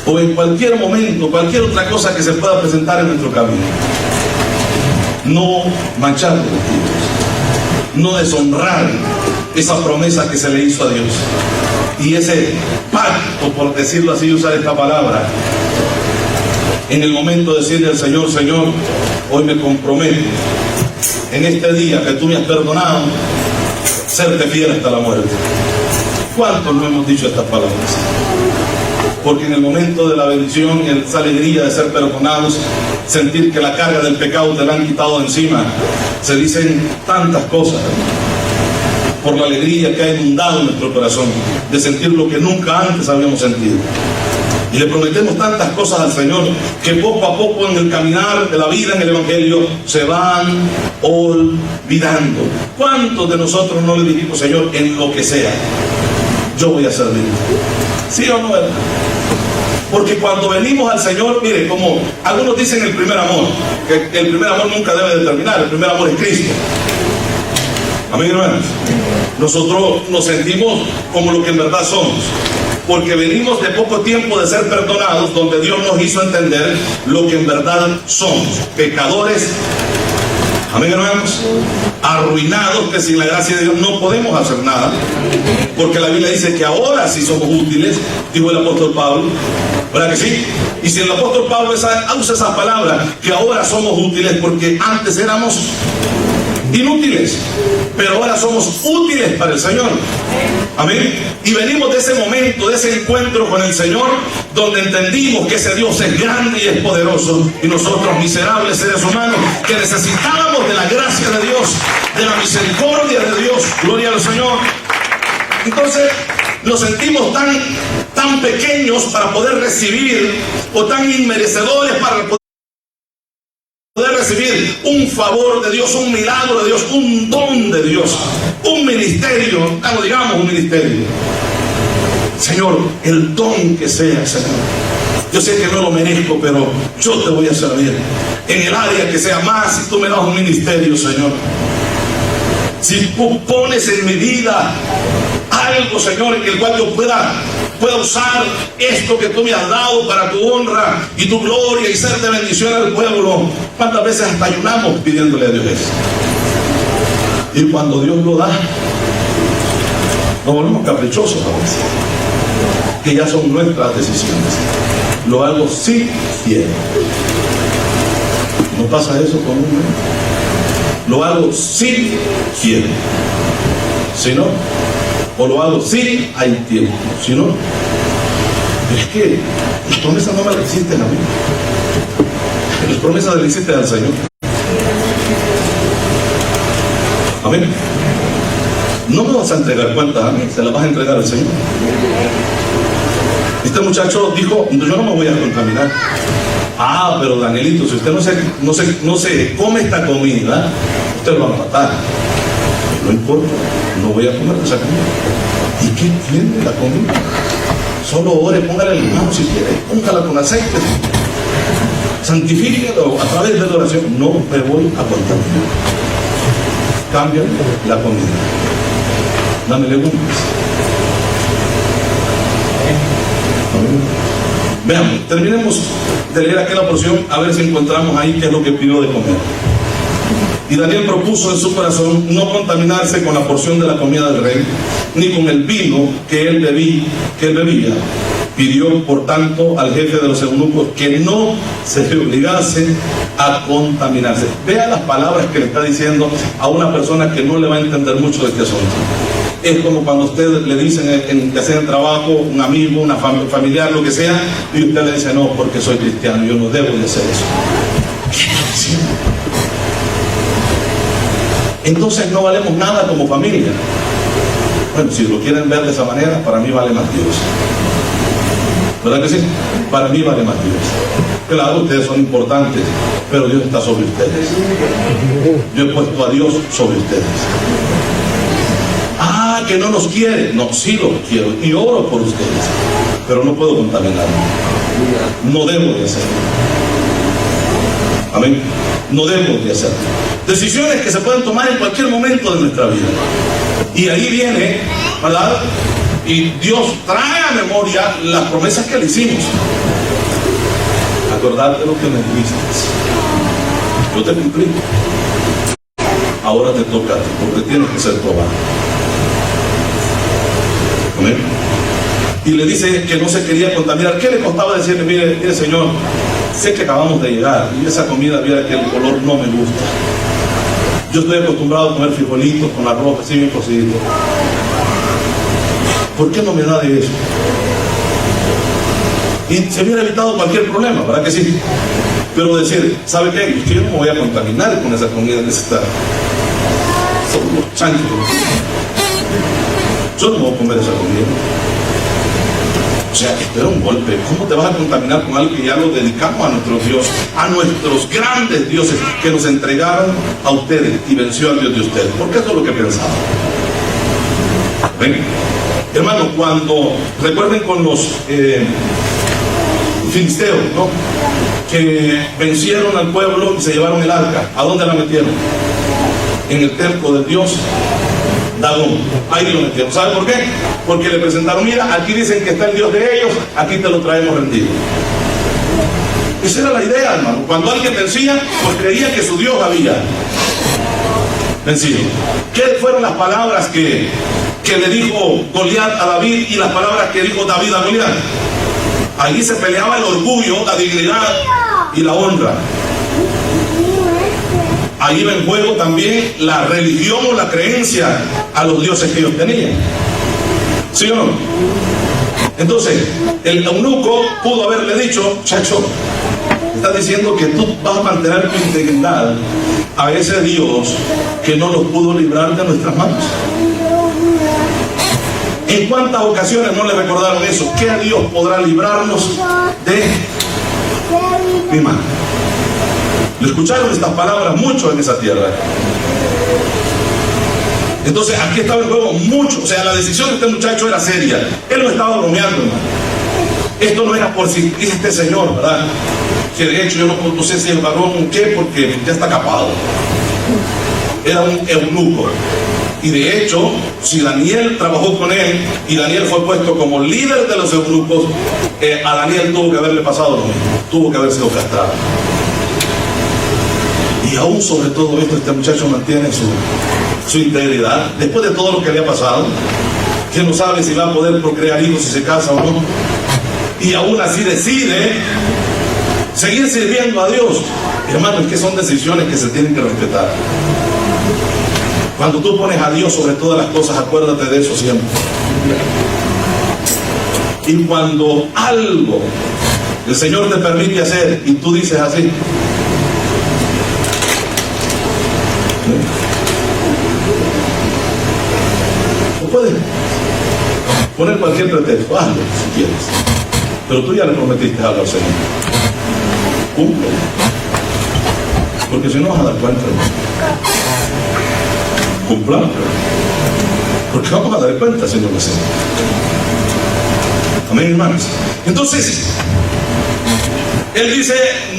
O en cualquier momento, cualquier otra cosa que se pueda presentar en nuestro camino. No manchar los vestidos, no deshonrar esa promesa que se le hizo a Dios. Y ese pacto, por decirlo así, usar esta palabra, en el momento de decirle al Señor: Señor, hoy me comprometo, en este día que tú me has perdonado, serte fiel hasta la muerte. ¿Cuántos no hemos dicho estas palabras? Porque en el momento de la bendición, en esa alegría de ser perdonados, sentir que la carga del pecado te la han quitado de encima, se dicen tantas cosas por la alegría que ha inundado nuestro corazón, de sentir lo que nunca antes habíamos sentido. Y le prometemos tantas cosas al Señor que poco a poco en el caminar de la vida en el Evangelio se van olvidando. ¿Cuántos de nosotros no le dijimos: Señor, en lo que sea, yo voy a servir? ¿Sí o no? Porque cuando venimos al Señor, mire, como algunos dicen el primer amor, que el primer amor nunca debe de terminar, el primer amor es Cristo. Amén, hermanos. Nosotros nos sentimos como lo que en verdad somos, porque venimos de poco tiempo de ser perdonados, donde Dios nos hizo entender lo que en verdad somos: pecadores. Amén, hermanos. Arruinados, que sin la gracia de Dios no podemos hacer nada, porque la Biblia dice que ahora sí somos útiles, dijo el apóstol Pablo, ¿verdad que sí? Y si el apóstol Pablo usa esa palabra, que ahora somos útiles, porque antes éramos inútiles, pero ahora somos útiles para el Señor. Amén. Y venimos de ese momento, de ese encuentro con el Señor, donde entendimos que ese Dios es grande y es poderoso, y nosotros, miserables seres humanos, que necesitábamos de la gracia de Dios, de la misericordia de Dios. Gloria al Señor. Entonces nos sentimos tan pequeños para poder recibir, o tan inmerecedores para poder recibir un favor de Dios, un milagro de Dios, un don de Dios, un ministerio, no digamos un ministerio. Señor, el don que sea, Señor. Yo sé que no lo merezco, pero yo te voy a servir en el área que sea, más si tú me das un ministerio, Señor. Si tú pones en mi vida algo, Señor, en el cual yo pueda usar esto que tú me has dado para tu honra y tu gloria y ser de bendición al pueblo. ¿Cuántas veces hasta ayunamos pidiéndole a Dios eso? Y cuando Dios lo da, nos volvemos caprichosos a veces, que ya son nuestras decisiones. Lo hago si quiero. ¿No pasa eso comúnmente? Lo hago si quiero. Si no, o lo hago si hay tiempo. Si no, es que las promesas no me las existen a mí. Las promesas le existen al Señor. Amén. No me vas a entregar cuentas a mí, se las vas a entregar al Señor. Este muchacho dijo, yo no me voy a contaminar. Ah, pero Danielito, si usted no se come esta comida, usted lo va a matar. No importa, no voy a comer esa comida. ¿Y qué tiene la comida? Solo ore, póngale el mano si quiere, póngala con aceite, santifíquelo a través de la oración. No me voy a contaminar. Cambia la comida. Dame legumbres. Veamos, terminemos de leer aquella porción a ver si encontramos ahí qué es lo que pidió de comer. Y Daniel propuso en su corazón no contaminarse con la porción de la comida del rey, ni con el vino que él bebía. Pidió, por tanto, al jefe de los eunucos que no se le obligase a contaminarse. Vea las palabras que le está diciendo a una persona que no le va a entender mucho de este asunto. Es como cuando usted le dicen, ya sea en el trabajo, un amigo, una familiar, lo que sea, y usted le dice, no, porque soy cristiano, yo no debo de hacer eso. ¿Qué está diciendo? Entonces no valemos nada como familia. Bueno, si lo quieren ver de esa manera, para mí vale más Dios. ¿Verdad que sí? Para mí vale más Dios. Claro, ustedes son importantes, pero Dios está sobre ustedes. Yo he puesto a Dios sobre ustedes. Ah, que no nos quiere. No, sí los quiero y oro por ustedes, pero no puedo contaminarme. No debo de hacerlo. Amén. No debo de hacerlo. Decisiones que se pueden tomar en cualquier momento de nuestra vida. Y ahí viene, ¿verdad? Y Dios trae a memoria las promesas que le hicimos. Acordate lo que me dijiste. Yo te cumplí. Ahora te toca a ti, porque tienes que ser probado. Amén. Y le dice que no se quería contaminar. ¿Qué le costaba decirle, mire Señor, sé que acabamos de llegar y esa comida, mira que el color no me gusta. Yo estoy acostumbrado a comer frijolitos con arroz así bien cocidito. ¿Por qué no me da de eso? Y se hubiera evitado cualquier problema, ¿verdad que sí? Pero decir, ¿sabe qué? Yo no me voy a contaminar con esa comida que se está. Son los chanchos. Yo no voy a comer esa comida. O sea, esto era un golpe. ¿Cómo te vas a contaminar con algo que ya lo dedicamos a nuestro Dios, a nuestros grandes dioses que nos entregaron a ustedes y venció al Dios de ustedes? Porque eso es lo que pensaba. ¿Ven? Hermano, cuando recuerden con los filisteos, ¿no? Que vencieron al pueblo y se llevaron el arca. ¿A dónde la metieron? En el templo del Dios Dagón. Ahí lo metieron. ¿Sabe por qué? Porque le presentaron, mira, aquí dicen que está el Dios de ellos, aquí te lo traemos rendido. Esa era la idea, hermano. Cuando alguien vencía, pues creía que su Dios había vencido. ¿Qué fueron las palabras que le dijo Goliat a David y las palabras que dijo David a Goliat? Allí se peleaba el orgullo, la dignidad y la honra. Ahí va en juego también la religión o la creencia a los dioses que ellos tenían. ¿Sí o no? Entonces, el eunuco pudo haberle dicho, chacho, estás diciendo que tú vas a mantener tu integridad a ese Dios que no nos pudo librar de nuestras manos. ¿En cuántas ocasiones no le recordaron eso? ¿Qué Dios podrá librarnos de mi mano? Le escucharon estas palabras mucho en esa tierra. Entonces aquí estaba en juego mucho. O sea, la decisión de este muchacho era seria. Él no estaba bromeando, hermano. Esto no era por si dice este señor, ¿verdad? Que de hecho yo no sé si el varón qué, porque ya está capado. Era un eunuco. Y de hecho, si Daniel trabajó con él y Daniel fue puesto como líder de los eunucos, a Daniel tuvo que haberle pasado lo mismo, tuvo que haber sido castrado. Y aún sobre todo esto, este muchacho mantiene su integridad, después de todo lo que le ha pasado, que no sabe si va a poder procrear hijos si se casa o no, y aún así decide seguir sirviendo a Dios. Hermanos, que son decisiones que se tienen que respetar. Cuando tú pones a Dios sobre todas las cosas, acuérdate de eso siempre. Y cuando algo el Señor te permite hacer y tú dices así, no puedes poner cualquier pretexto, hazlo si quieres, pero tú ya le prometiste algo al Señor, cumple, porque si no vas a dar cuenta, cumplamos, porque vamos a dar cuenta si no lo hacemos. Amén, hermanos. Entonces él dice: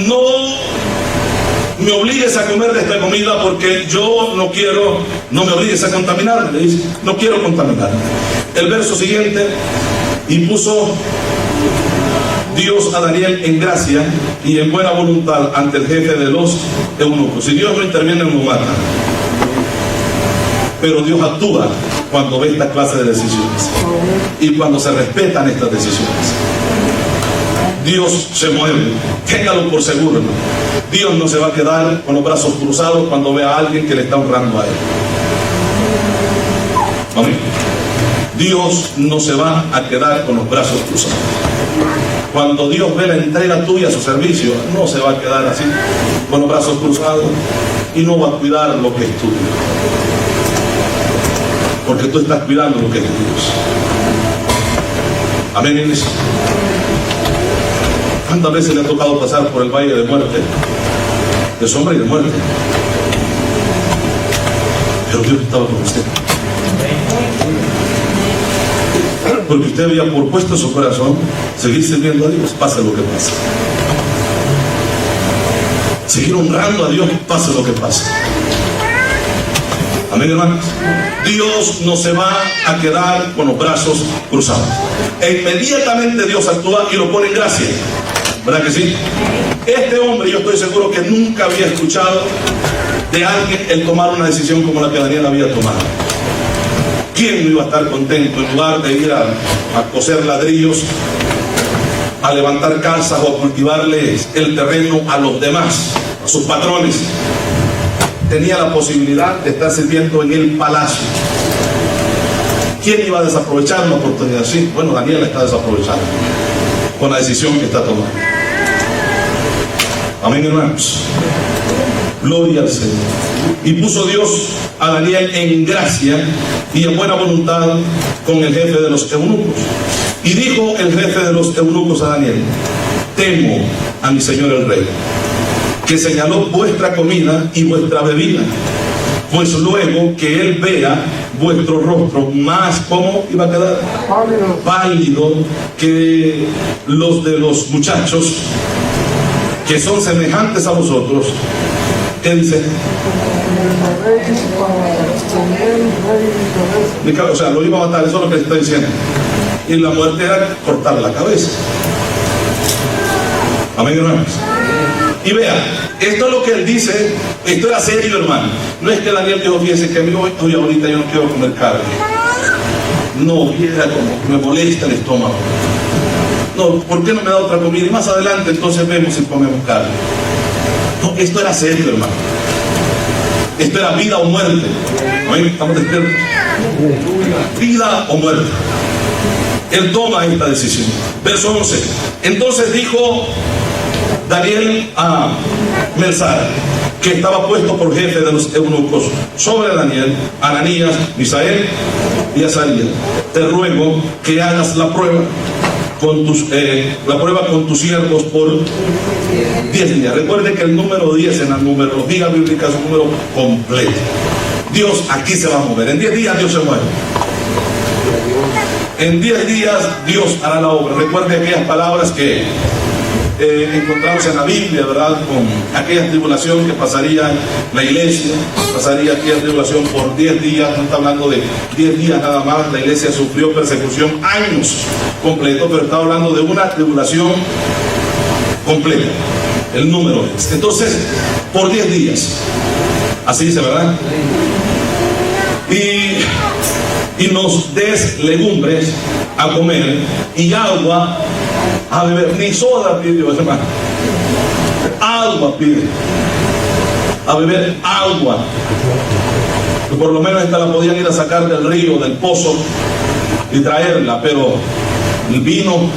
no me obligues a comer de esta comida, porque yo no quiero, no me obligues a contaminar. Le dice: no quiero contaminar. El verso siguiente: y puso Dios a Daniel en gracia y en buena voluntad ante el jefe de los eunucos. Si Dios no interviene, no mata, pero Dios actúa cuando ve esta clase de decisiones y cuando se respetan estas decisiones. Dios se mueve, téngalo por seguro. Dios no se va a quedar con los brazos cruzados cuando ve a alguien que le está honrando a él. Amén. Dios no se va a quedar con los brazos cruzados. Cuando Dios ve la entrega tuya a su servicio, no se va a quedar así con los brazos cruzados y no va a cuidar lo que es tuyo, porque tú estás cuidando lo que es de Dios. Amén, iglesia. ¿Cuántas veces le ha tocado pasar por el valle de muerte, de sombra y de muerte? Pero Dios estaba con usted, porque usted había propuesto en su corazón seguir sirviendo a Dios, pase lo que pase, seguir honrando a Dios, pase lo que pase. Amén, hermanos. Dios no se va a quedar con los brazos cruzados. E inmediatamente Dios actúa y lo pone en gracia. ¿Verdad que sí? Este hombre, yo estoy seguro que nunca había escuchado de alguien el tomar una decisión como la que Daniel había tomado. ¿Quién no iba a estar contento en lugar de ir a coser ladrillos, a levantar casas o a cultivarles el terreno a los demás, a sus patrones? Tenía la posibilidad de estar sirviendo en el palacio. ¿Quién iba a desaprovechar una oportunidad así? Bueno, Daniel la está desaprovechando con la decisión que está tomando. Amén, hermanos. Gloria al Señor. Y puso Dios a Daniel en gracia y en buena voluntad con el jefe de los eunucos. Y dijo el jefe de los eunucos a Daniel: temo a mi señor el rey, que señaló vuestra comida y vuestra bebida, pues luego que él vea vuestro rostro más, ¿cómo iba a quedar? Pálido que los de los muchachos que son semejantes a vosotros. ¿Qué dice? O sea, lo iba a matar, eso es lo que le está diciendo. Y la muerte era cortar la cabeza. Amén, hermanos. Y vea, esto es lo que él dice. Esto era serio, hermano. No es que Daniel dijo: fíjese que a mí hoy ahorita yo no quiero comer carne. No, viera como me molesta el estómago. No, ¿por qué no me da otra comida? Y más adelante entonces vemos si comemos carne. No, esto era serio, hermano. Esto era vida o muerte. ¿Amén? ¿Estamos despiertos? Vida o muerte. Él toma esta decisión. Verso 11. Entonces dijo Daniel a Melzar, que estaba puesto por jefe de los eunucos sobre Daniel, Ananías, Misael y Azarías: te ruego que hagas la prueba con tus siervos por 10 días. Recuerde que el número 10 en la numerología bíblica es un número completo. Dios aquí se va a mover. En 10 días Dios se mueve. En 10 días Dios hará la obra. Recuerde aquellas palabras que encontramos en la Biblia, ¿verdad? Con aquella tribulación que pasaría la iglesia, pasaría aquella tribulación por 10 días, no está hablando de 10 días nada más, la iglesia sufrió persecución años completos, pero está hablando de una tribulación completa, el número es. Entonces, por 10 días, así dice, ¿verdad? Y nos des legumbres a comer y agua a beber. Ni soda pidió, hermano. Agua pide. A beber agua. Que por lo menos esta la podían ir a sacar del río, del pozo y traerla, pero el vino,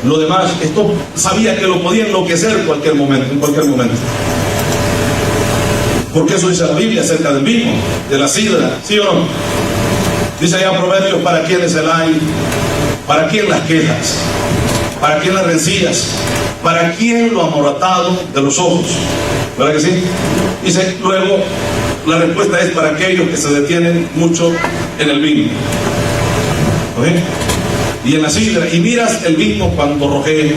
lo demás, esto sabía que lo podía enloquecer en cualquier momento. Porque eso dice la Biblia acerca del vino, de la sidra, ¿sí o no? Dice allá Proverbios, ¿para quién es el ay? ¿Para quién las quejas? ¿Para quién las rencillas? ¿Para quién lo amoratado de los ojos? ¿Verdad que sí? Dice luego, la respuesta es para aquellos que se detienen mucho en el vino. ¿Ok? Y en la sidra, y miras el vino cuando rojea,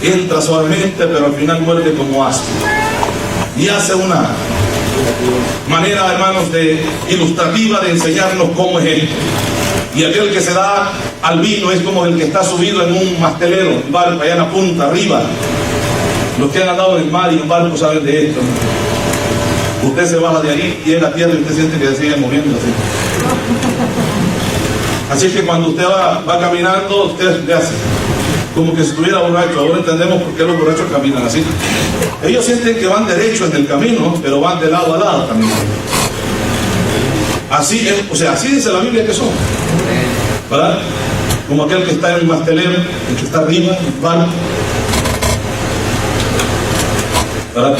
entra suavemente, pero al final muerde como asco. Y hace una manera, hermanos, ilustrativa de enseñarnos cómo es esto. Y aquel que se da al vino es como el que está subido en un mastelero, un barco allá en la punta, arriba. Los que han andado en el mar y en barco saben de esto. Usted se baja de ahí, llega a tierra y usted siente que se sigue moviendo así. Así que cuando usted va caminando, usted le hace como que si estuviera borracho. Ahora entendemos por qué los borrachos caminan así. Ellos sienten que van derecho en el camino, pero van de lado a lado también. Así es, o sea, así dice la Biblia que son, ¿verdad? Como aquel que está en el mastelero, el que está arriba, el barco, ¿verdad?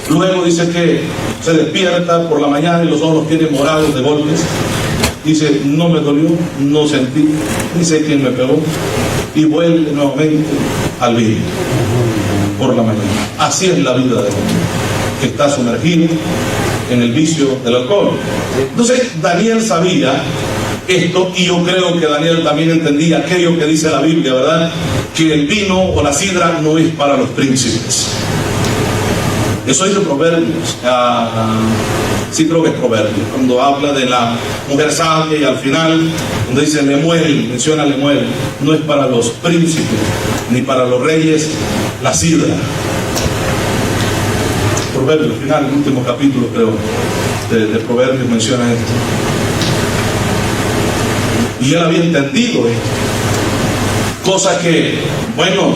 Luego dice que se despierta por la mañana y los ojos tiene morados de golpes. Dice, no me dolió, no sentí, ni sé quién me pegó. Y vuelve nuevamente al vino por la mañana. Así es la vida del hombre, que está sumergido en el vicio del alcohol. Entonces Daniel sabía esto, y yo creo que Daniel también entendía aquello que dice la Biblia, ¿verdad? Que el vino o la sidra no es para los príncipes. Eso dice Proverbios. Sí, creo que es Proverbios, cuando habla de la mujer sabia, y al final donde dice Lemuel, menciona Lemuel, no es para los príncipes ni para los reyes la sidra. Proverbios, al final, el último capítulo creo de Proverbios menciona esto. Y él había entendido esto, cosa que, bueno,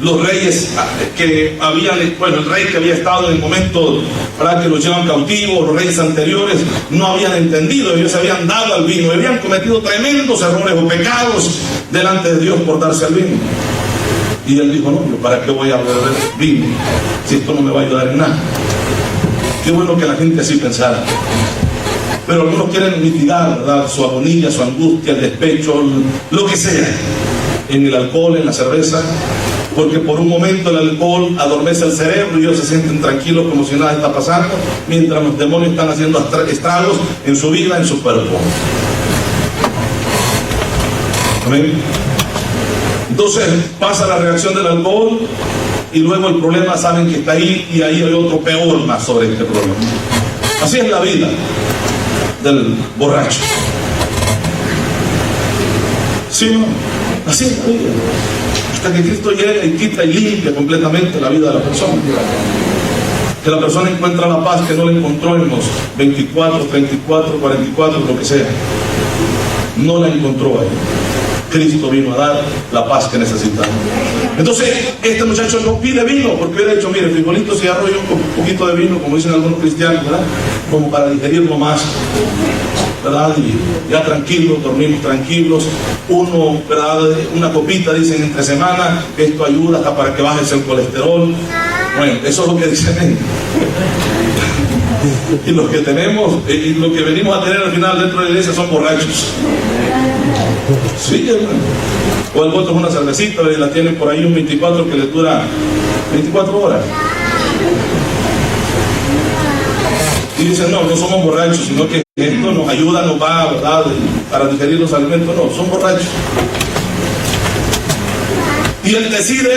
los reyes que habían, bueno, el rey que había estado en el momento para que los llevan cautivos, los reyes anteriores no habían entendido. Ellos se habían dado al vino, habían cometido tremendos errores o pecados delante de Dios por darse al vino. Y él dijo, no, ¿para qué voy a beber vino si esto no me va a ayudar en nada? Qué bueno que la gente así pensara. Pero algunos quieren mitigar, ¿verdad?, su agonía, su angustia, el despecho, lo que sea, en el alcohol, en la cerveza, porque por un momento el alcohol adormece el cerebro y ellos se sienten tranquilos como si nada está pasando, mientras los demonios están haciendo estragos en su vida, en su cuerpo. ¿Amén? Entonces pasa la reacción del alcohol y luego el problema saben que está ahí, y ahí hay otro peor más sobre este problema. Así es la vida del borracho. ¿Sí, no? Así es la vida. Hasta que Cristo llega y quita y limpia completamente la vida de la persona. Que la persona encuentra la paz que no la encontró en los 24, 34, 44, lo que sea. No la encontró ahí. Cristo vino a dar la paz que necesitaba. Entonces, este muchacho no pide vino, porque hubiera dicho, mire, frijolitos y arroz y un poquito de vino, como dicen algunos cristianos, ¿verdad? Como para digerirlo más, ¿verdad? Y ya tranquilos, dormimos tranquilos. Uno, ¿verdad?, una copita, dicen, entre semana, esto ayuda hasta para que bajes el colesterol. Bueno, eso es lo que dicen. Y los que tenemos, y lo que venimos a tener al final dentro de la iglesia son borrachos. Sí, hermano. O el otro es una cervecita y la tienen por ahí un 24 que les dura 24 horas. Y dicen, no somos borrachos, sino que esto nos ayuda, nos va, ¿verdad?, para digerir los alimentos. No, son borrachos. Y él decide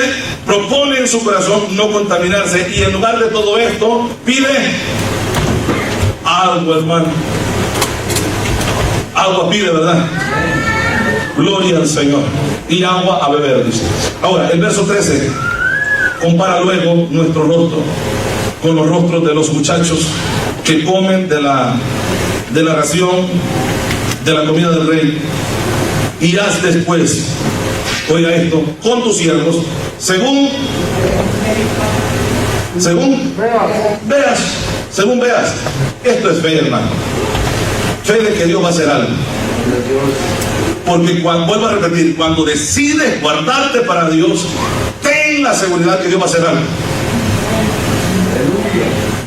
propone en su corazón no contaminarse, y en lugar de todo esto pide algo, hermano. Agua pide, ¿verdad? Gloria al Señor. Y agua a beber, dice. Ahora, el verso 13 compara luego nuestro rostro con los rostros de los muchachos que comen de la ración, de la comida del rey. Y haz después, oiga esto, con tus siervos, según veas. Esto es fe, hermano. Fe de que Dios va a hacer algo. Porque vuelvo a repetir, cuando decides guardarte para Dios, ten la seguridad que Dios va a hacer algo.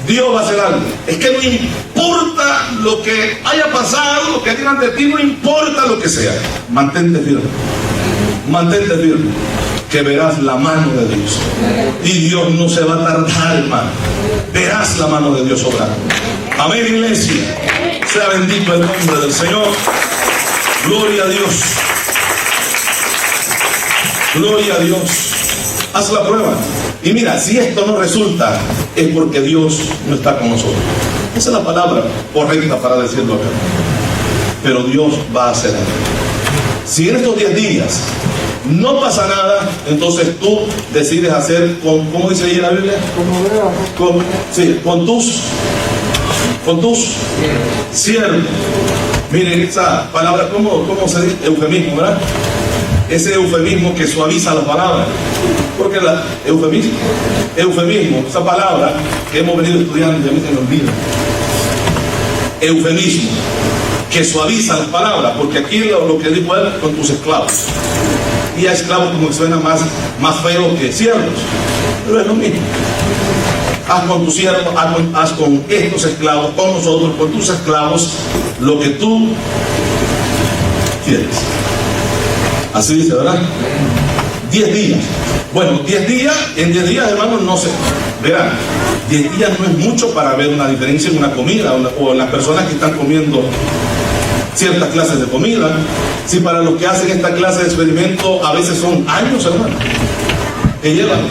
Dios va a hacer algo. Es que no importa lo que haya pasado, lo que digan de ti, no importa lo que sea. Mantente firme. Mantente firme. Que verás la mano de Dios. Y Dios no se va a tardar, hermano. Verás la mano de Dios obrar. Amén, iglesia. Sea bendito el nombre del Señor. Gloria a Dios. Gloria a Dios. Haz la prueba. Y mira, si esto no resulta, es porque Dios no está con nosotros. Esa es la palabra correcta para decirlo acá. Pero Dios va a hacer algo. Si en estos 10 días no pasa nada, entonces tú decides hacer con, ¿cómo dice ahí en la Biblia? Con tus siervos. Miren esa palabra, ¿cómo se dice? Eufemismo, ¿verdad? Ese eufemismo que suaviza las palabras. Porque eufemismo, esa palabra que hemos venido estudiando, a mí se me olvida. Eufemismo, que suaviza las palabras, porque aquí lo que dijo él, con tus esclavos. Y a esclavos como que suena más feo que siervos, pero es lo mismo. Haz con tus siervos, haz con estos esclavos, con nosotros, con tus esclavos, lo que tú quieres. Así dice, ¿verdad? 10 días. Bueno, 10 días, en 10 días, hermanos, no sé. Verán, 10 días no es mucho para ver una diferencia en una comida o en las personas que están comiendo ciertas clases de comida. Si para los que hacen esta clase de experimento a veces son años, hermano, que llevan,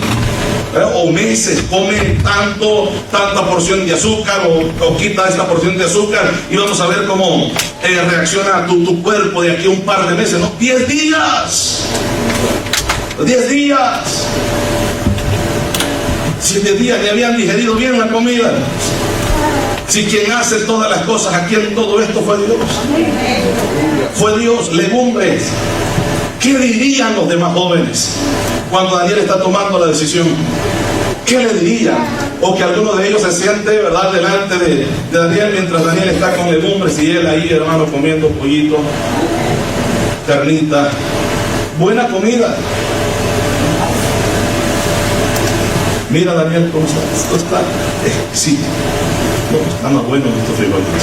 o meses, comen tanta porción de azúcar o quita esta porción de azúcar y vamos a ver cómo reacciona tu cuerpo de aquí a un par de meses, ¿no? 10 días. 10 días. Si en 10 días le habían digerido bien la comida. Si quien hace todas las cosas aquí en todo esto fue Dios. Fue Dios. Legumbres. ¿Qué dirían los demás jóvenes cuando Daniel está tomando la decisión? ¿Qué le dirían? O que alguno de ellos se siente, ¿verdad?, delante de Daniel mientras Daniel está con legumbres y él ahí, hermano, comiendo pollito, carnita, buena comida. Mira, Daniel, ¿cómo está? Esto está exquisito. No, está más bueno que estos frijolitos.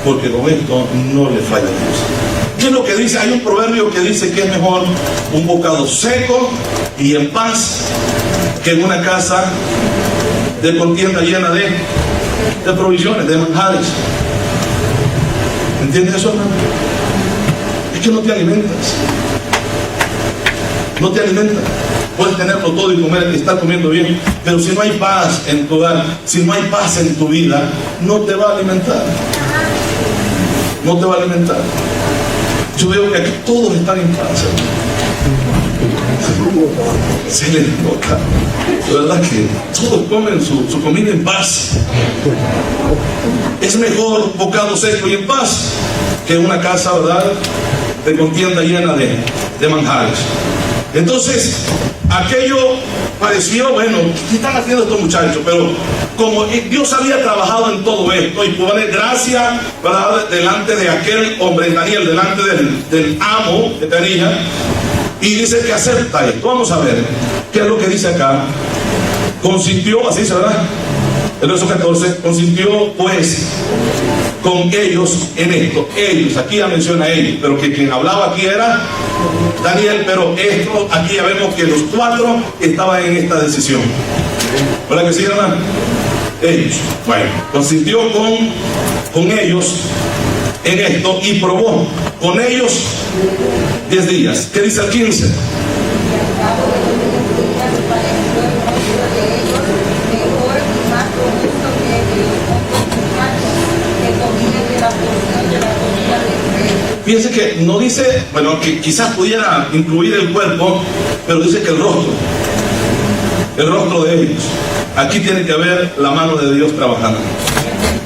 Porque con esto no le falla a Dios. ¿Qué es lo que dice? Hay un proverbio que dice que es mejor un bocado seco y en paz que en una casa de contienda llena de provisiones, de manjares. ¿Entiendes eso, hermano? Es que no te alimentas. No te alimentas. Puedes tenerlo todo y comer y estar comiendo bien, pero si no hay paz en tu hogar, si no hay paz en tu vida, no te va a alimentar. No te va a alimentar. Yo veo que aquí todos están en paz. Se les nota, de verdad que todos comen su comida en paz. Es mejor un bocado seco y en paz que una casa, ¿verdad?, de contienda llena de manjares. Entonces, aquello pareció, bueno, ¿qué están haciendo estos muchachos? Pero como Dios había trabajado en todo esto y pone gracia, ¿verdad?, delante de aquel hombre, Daniel, delante del amo que tenía, y dice que acepta esto. Vamos a ver qué es lo que dice acá. Consintió, así se verá, el verso 14, consintió pues con ellos en esto. Ellos, aquí ya menciona ellos, pero que quien hablaba aquí era Daniel, pero esto, aquí ya vemos que los 4 estaban en esta decisión. ¿Verdad que sí, hermano? Ellos. Bueno, consintió con ellos en esto y probó con ellos 10 días. ¿Qué dice el 15? Fíjense que no dice, bueno, que quizás pudiera incluir el cuerpo, pero dice que el rostro de ellos. Aquí tiene que haber la mano de Dios trabajando.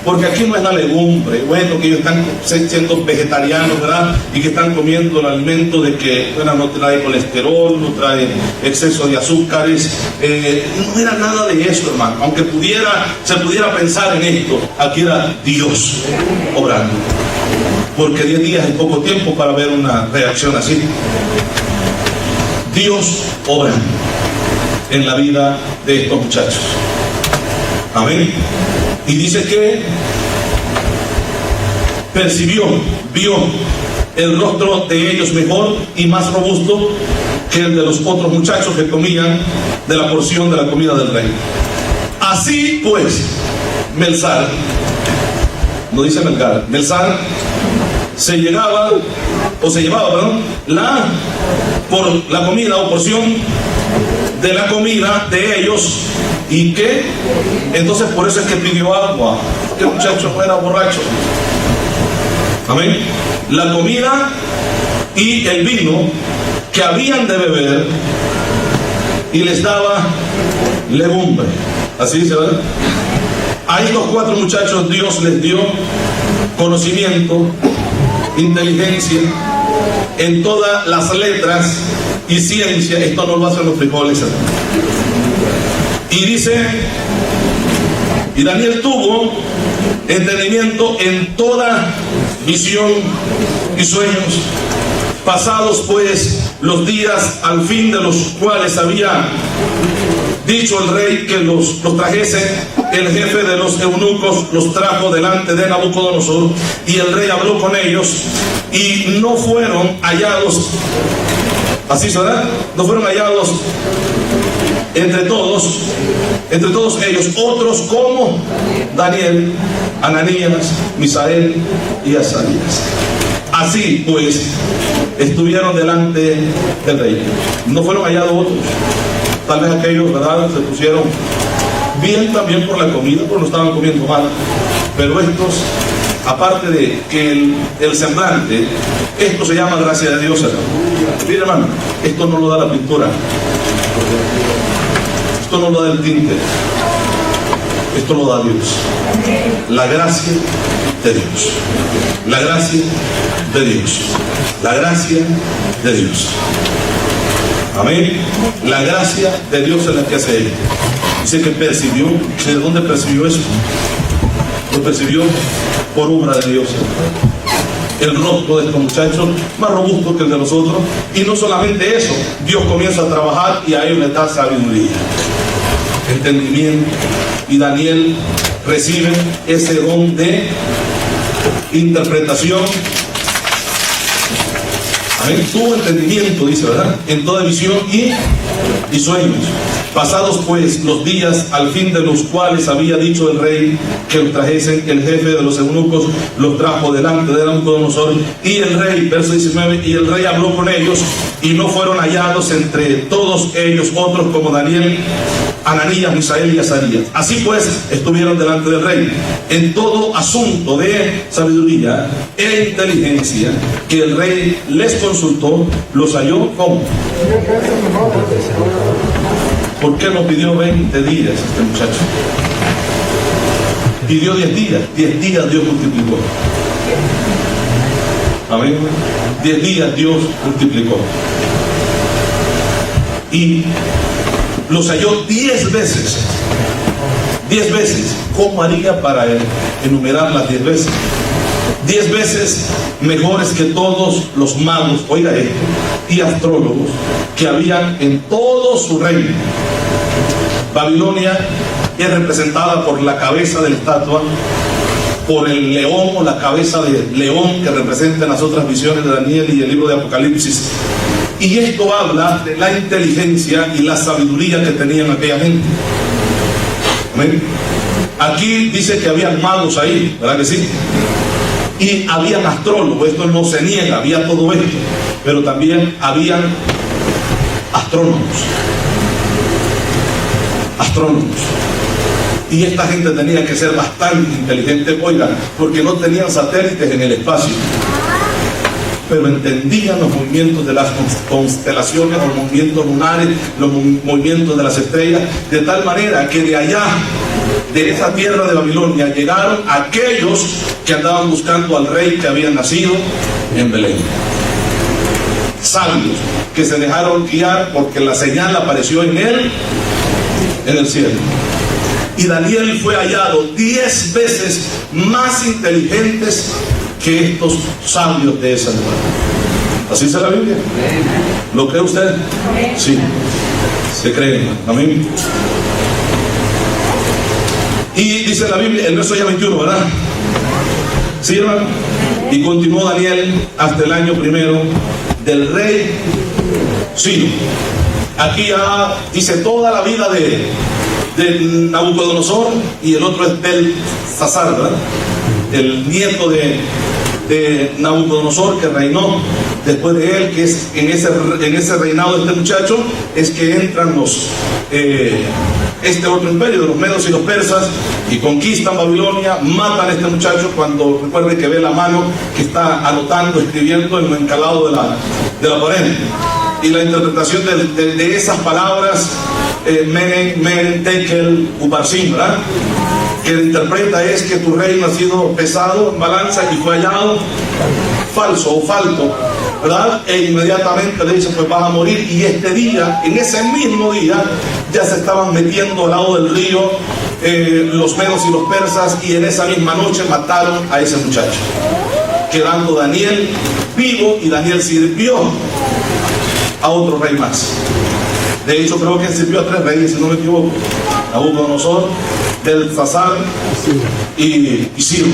Porque aquí no es la legumbre, bueno, que ellos están siendo vegetarianos, ¿verdad? Y que están comiendo el alimento de que, bueno, no trae colesterol, no trae exceso de azúcares. No era nada de eso, hermano. Aunque se pudiera pensar en esto, aquí era Dios obrando. Porque 10 días es poco tiempo para ver una reacción así. Dios obrando en la vida de estos muchachos. Amén. Y dice que vio el rostro de ellos mejor y más robusto que el de los otros muchachos que comían de la porción de la comida del rey. Así pues, Melzar, no dice Melgar, Melzar se llevaba, perdón, por la comida o porción de la comida de ellos. ¿Y qué? Entonces por eso es que pidió agua. Este muchacho no era borracho. Amén. La comida y el vino que habían de beber, y les daba legumbre. Así dice, ¿verdad? A estos 4 muchachos Dios les dio conocimiento, inteligencia en todas las letras y ciencia. Esto no lo hacen los frijoles. Y dice, y Daniel tuvo entendimiento en toda visión y sueños. Pasados pues los días al fin de los cuales había dicho el rey que los trajese, el jefe de los eunucos los trajo delante de Nabucodonosor, y el rey habló con ellos, y no fueron hallados, así será, no fueron hallados entre todos ellos otros como Daniel, Ananías, Misael y Azarías. Así pues estuvieron delante del rey. No fueron hallados otros. Tal vez aquellos, ¿verdad?, se pusieron bien también por la comida, porque no estaban comiendo mal. Pero estos, aparte de que el semblante, esto se llama gracia de Dios, hermano. Mire, hermano, esto no lo da la pintura. Esto no lo da el tinte, esto lo da Dios. La gracia de Dios. La gracia de Dios. La gracia de Dios. Amén. La gracia de Dios es la que hace él. Dice que percibió. ¿De dónde percibió eso? Lo percibió por obra de Dios. El rostro de estos muchachos más robusto que el de nosotros. Y no solamente eso, Dios comienza a trabajar y a ellos les da sabiduría, entendimiento, y Daniel recibe ese don de interpretación. Amén. Tuvo entendimiento, dice, ¿verdad?, en toda visión y sueños. Pasados pues los días al fin de los cuales había dicho el rey que los trajesen, el jefe de los eunucos los trajo delante de Nabucodonosor, y el rey, verso 19, y el rey habló con ellos, y no fueron hallados entre todos ellos otros como Daniel, Ananías, Misael y Azarías. Así pues estuvieron delante del rey en todo asunto de sabiduría e inteligencia que el rey les consultó, los halló. ¿Cómo? ¿Por qué no pidió 20 días este muchacho? Pidió 10 días. 10 días Dios multiplicó. Amén. 10 días Dios multiplicó. Y los halló 10 veces. 10 veces. ¿Cómo haría para enumerar las 10 veces? 10 veces mejores que todos los magos, oiga esto, y astrólogos que habían en todo su reino. Babilonia es representada por la cabeza de la estatua, por el león o la cabeza de león que representa en las otras visiones de Daniel y el libro de Apocalipsis. Y esto habla de la inteligencia y la sabiduría que tenían aquella gente. ¿Amén? Aquí dice que habían magos ahí, ¿verdad que sí? Y habían astrólogos, esto no se niega, había todo esto, pero también habían astrónomos. Y esta gente tenía que ser bastante inteligente, oigan, porque no tenían satélites en el espacio. pero entendían los movimientos de las constelaciones, los movimientos lunares, los movimientos de las estrellas, de tal manera que de allá, de esa tierra de Babilonia, llegaron aquellos que andaban buscando al rey que había nacido en Belén. Sabios que se dejaron guiar porque la señal apareció en él, en el cielo. Y Daniel fue hallado 10 veces más inteligentes que estos sabios de esa lugar. ¿Así dice la Biblia? ¿Lo cree usted? Sí, se cree. Amén. Y dice la Biblia, el verso ya 21, ¿verdad? Sí, hermano. Y continuó Daniel hasta el año primero del rey Ciro. Aquí ya dice toda la vida de Nabucodonosor, y el otro es Belsasar, ¿verdad? El nieto de Nabucodonosor que reinó después de él, que es en ese reinado de este muchacho es que entran este otro imperio de los medos y los persas y conquistan Babilonia, matan a este muchacho cuando recuerde que ve la mano que está anotando, escribiendo en lo encalado de la pared. Y la interpretación de esas palabras, Menen, Tekel, Uparsin, ¿verdad? Que interpreta es que tu reino ha sido pesado en balanza y fue hallado falso o falto, ¿verdad? E inmediatamente le dice, pues vas a morir. Y este día, en ese mismo día, ya se estaban metiendo al lado del río los medos y los persas, y en esa misma noche mataron a ese muchacho, quedando Daniel vivo, y Daniel sirvió a otro rey más. De hecho, creo que sirvió a 3 reyes, si no me equivoco: Nabucodonosor, Belsasar y Ciro.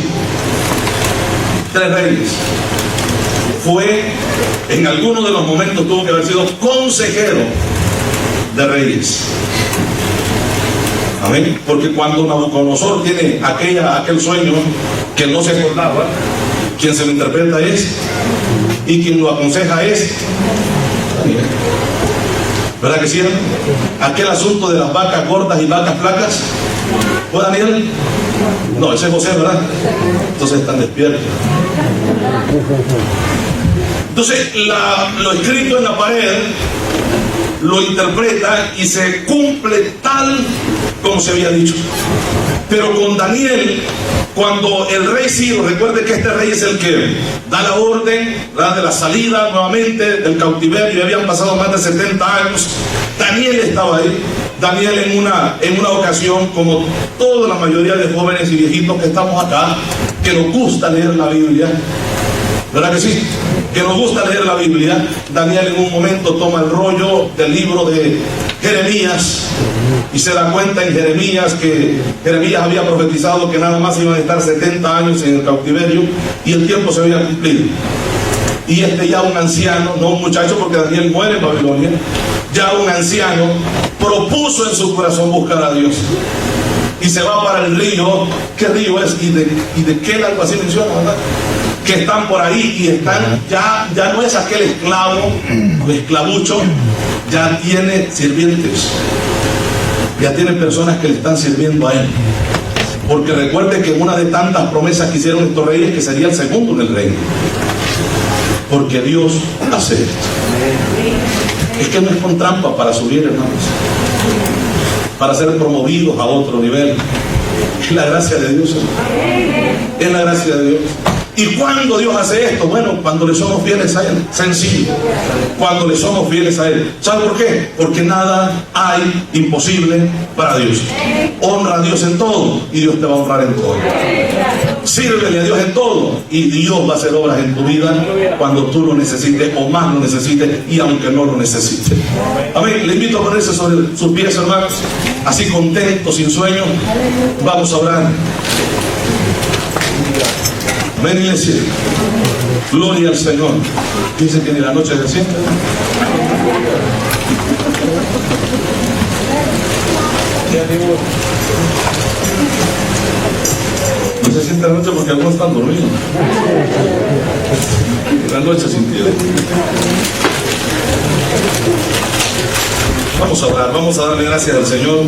3 reyes. Fue, en algunos de los momentos tuvo que haber sido consejero de reyes. Amén. Porque cuando Nabucodonosor tiene aquel sueño que no se acordaba, quien se lo interpreta es, y quien lo aconseja es Daniel. ¿Verdad que sí? Aquel asunto de las vacas gordas y vacas flacas, ¿fue Daniel? No, ese es José, ¿verdad? Entonces están despiertos. Entonces lo escrito en la pared lo interpreta y se cumple tal como se había dicho. Pero con Daniel, cuando el rey Ciro, recuerde que este rey es el que da la orden, ¿verdad?, de la salida nuevamente del cautiverio, y habían pasado más de 70 años, Daniel estaba ahí. Daniel en una ocasión, como toda la mayoría de jóvenes y viejitos que estamos acá, que nos gusta leer la Biblia, ¿verdad que sí? Que nos gusta leer la Biblia, Daniel en un momento toma el rollo del libro de Jeremías y se da cuenta en Jeremías que Jeremías había profetizado que nada más iban a estar 70 años en el cautiverio, y el tiempo se había cumplido. Y ya un anciano, no un muchacho, porque Daniel muere en Babilonia, ya un anciano propuso en su corazón buscar a Dios. Y se va para el río. ¿Qué río es? ¿Y de qué algo así menciona, verdad? Que están por ahí y están, ya no es aquel esclavo o esclavucho, ya tiene sirvientes, ya tiene personas que le están sirviendo a él. Porque recuerde que una de tantas promesas que hicieron estos reyes, que sería el segundo en el reino. Porque Dios hace esto. Es que no es con trampa para subir, hermanos, para ser promovidos a otro nivel. Es la gracia de Dios, hermano. Es la gracia de Dios. ¿Y cuándo Dios hace esto? Bueno, cuando le somos fieles a Él. Sencillo. Cuando le somos fieles a Él. ¿Sabe por qué? Porque nada hay imposible para Dios. Honra a Dios en todo y Dios te va a honrar en todo. Sírvele a Dios en todo y Dios va a hacer obras en tu vida cuando tú lo necesites o más lo necesites, y aunque no lo necesites. Amén. Le invito a ponerse sobre sus pies, hermanos, así contentos, sin sueño. Vamos a orar. Amén, iglesia. Gloria al Señor. Dice que en la noche se sienta. No se siente la noche porque algunos están dormidos. La noche sintieron. Vamos a orar, vamos a darle gracias al Señor.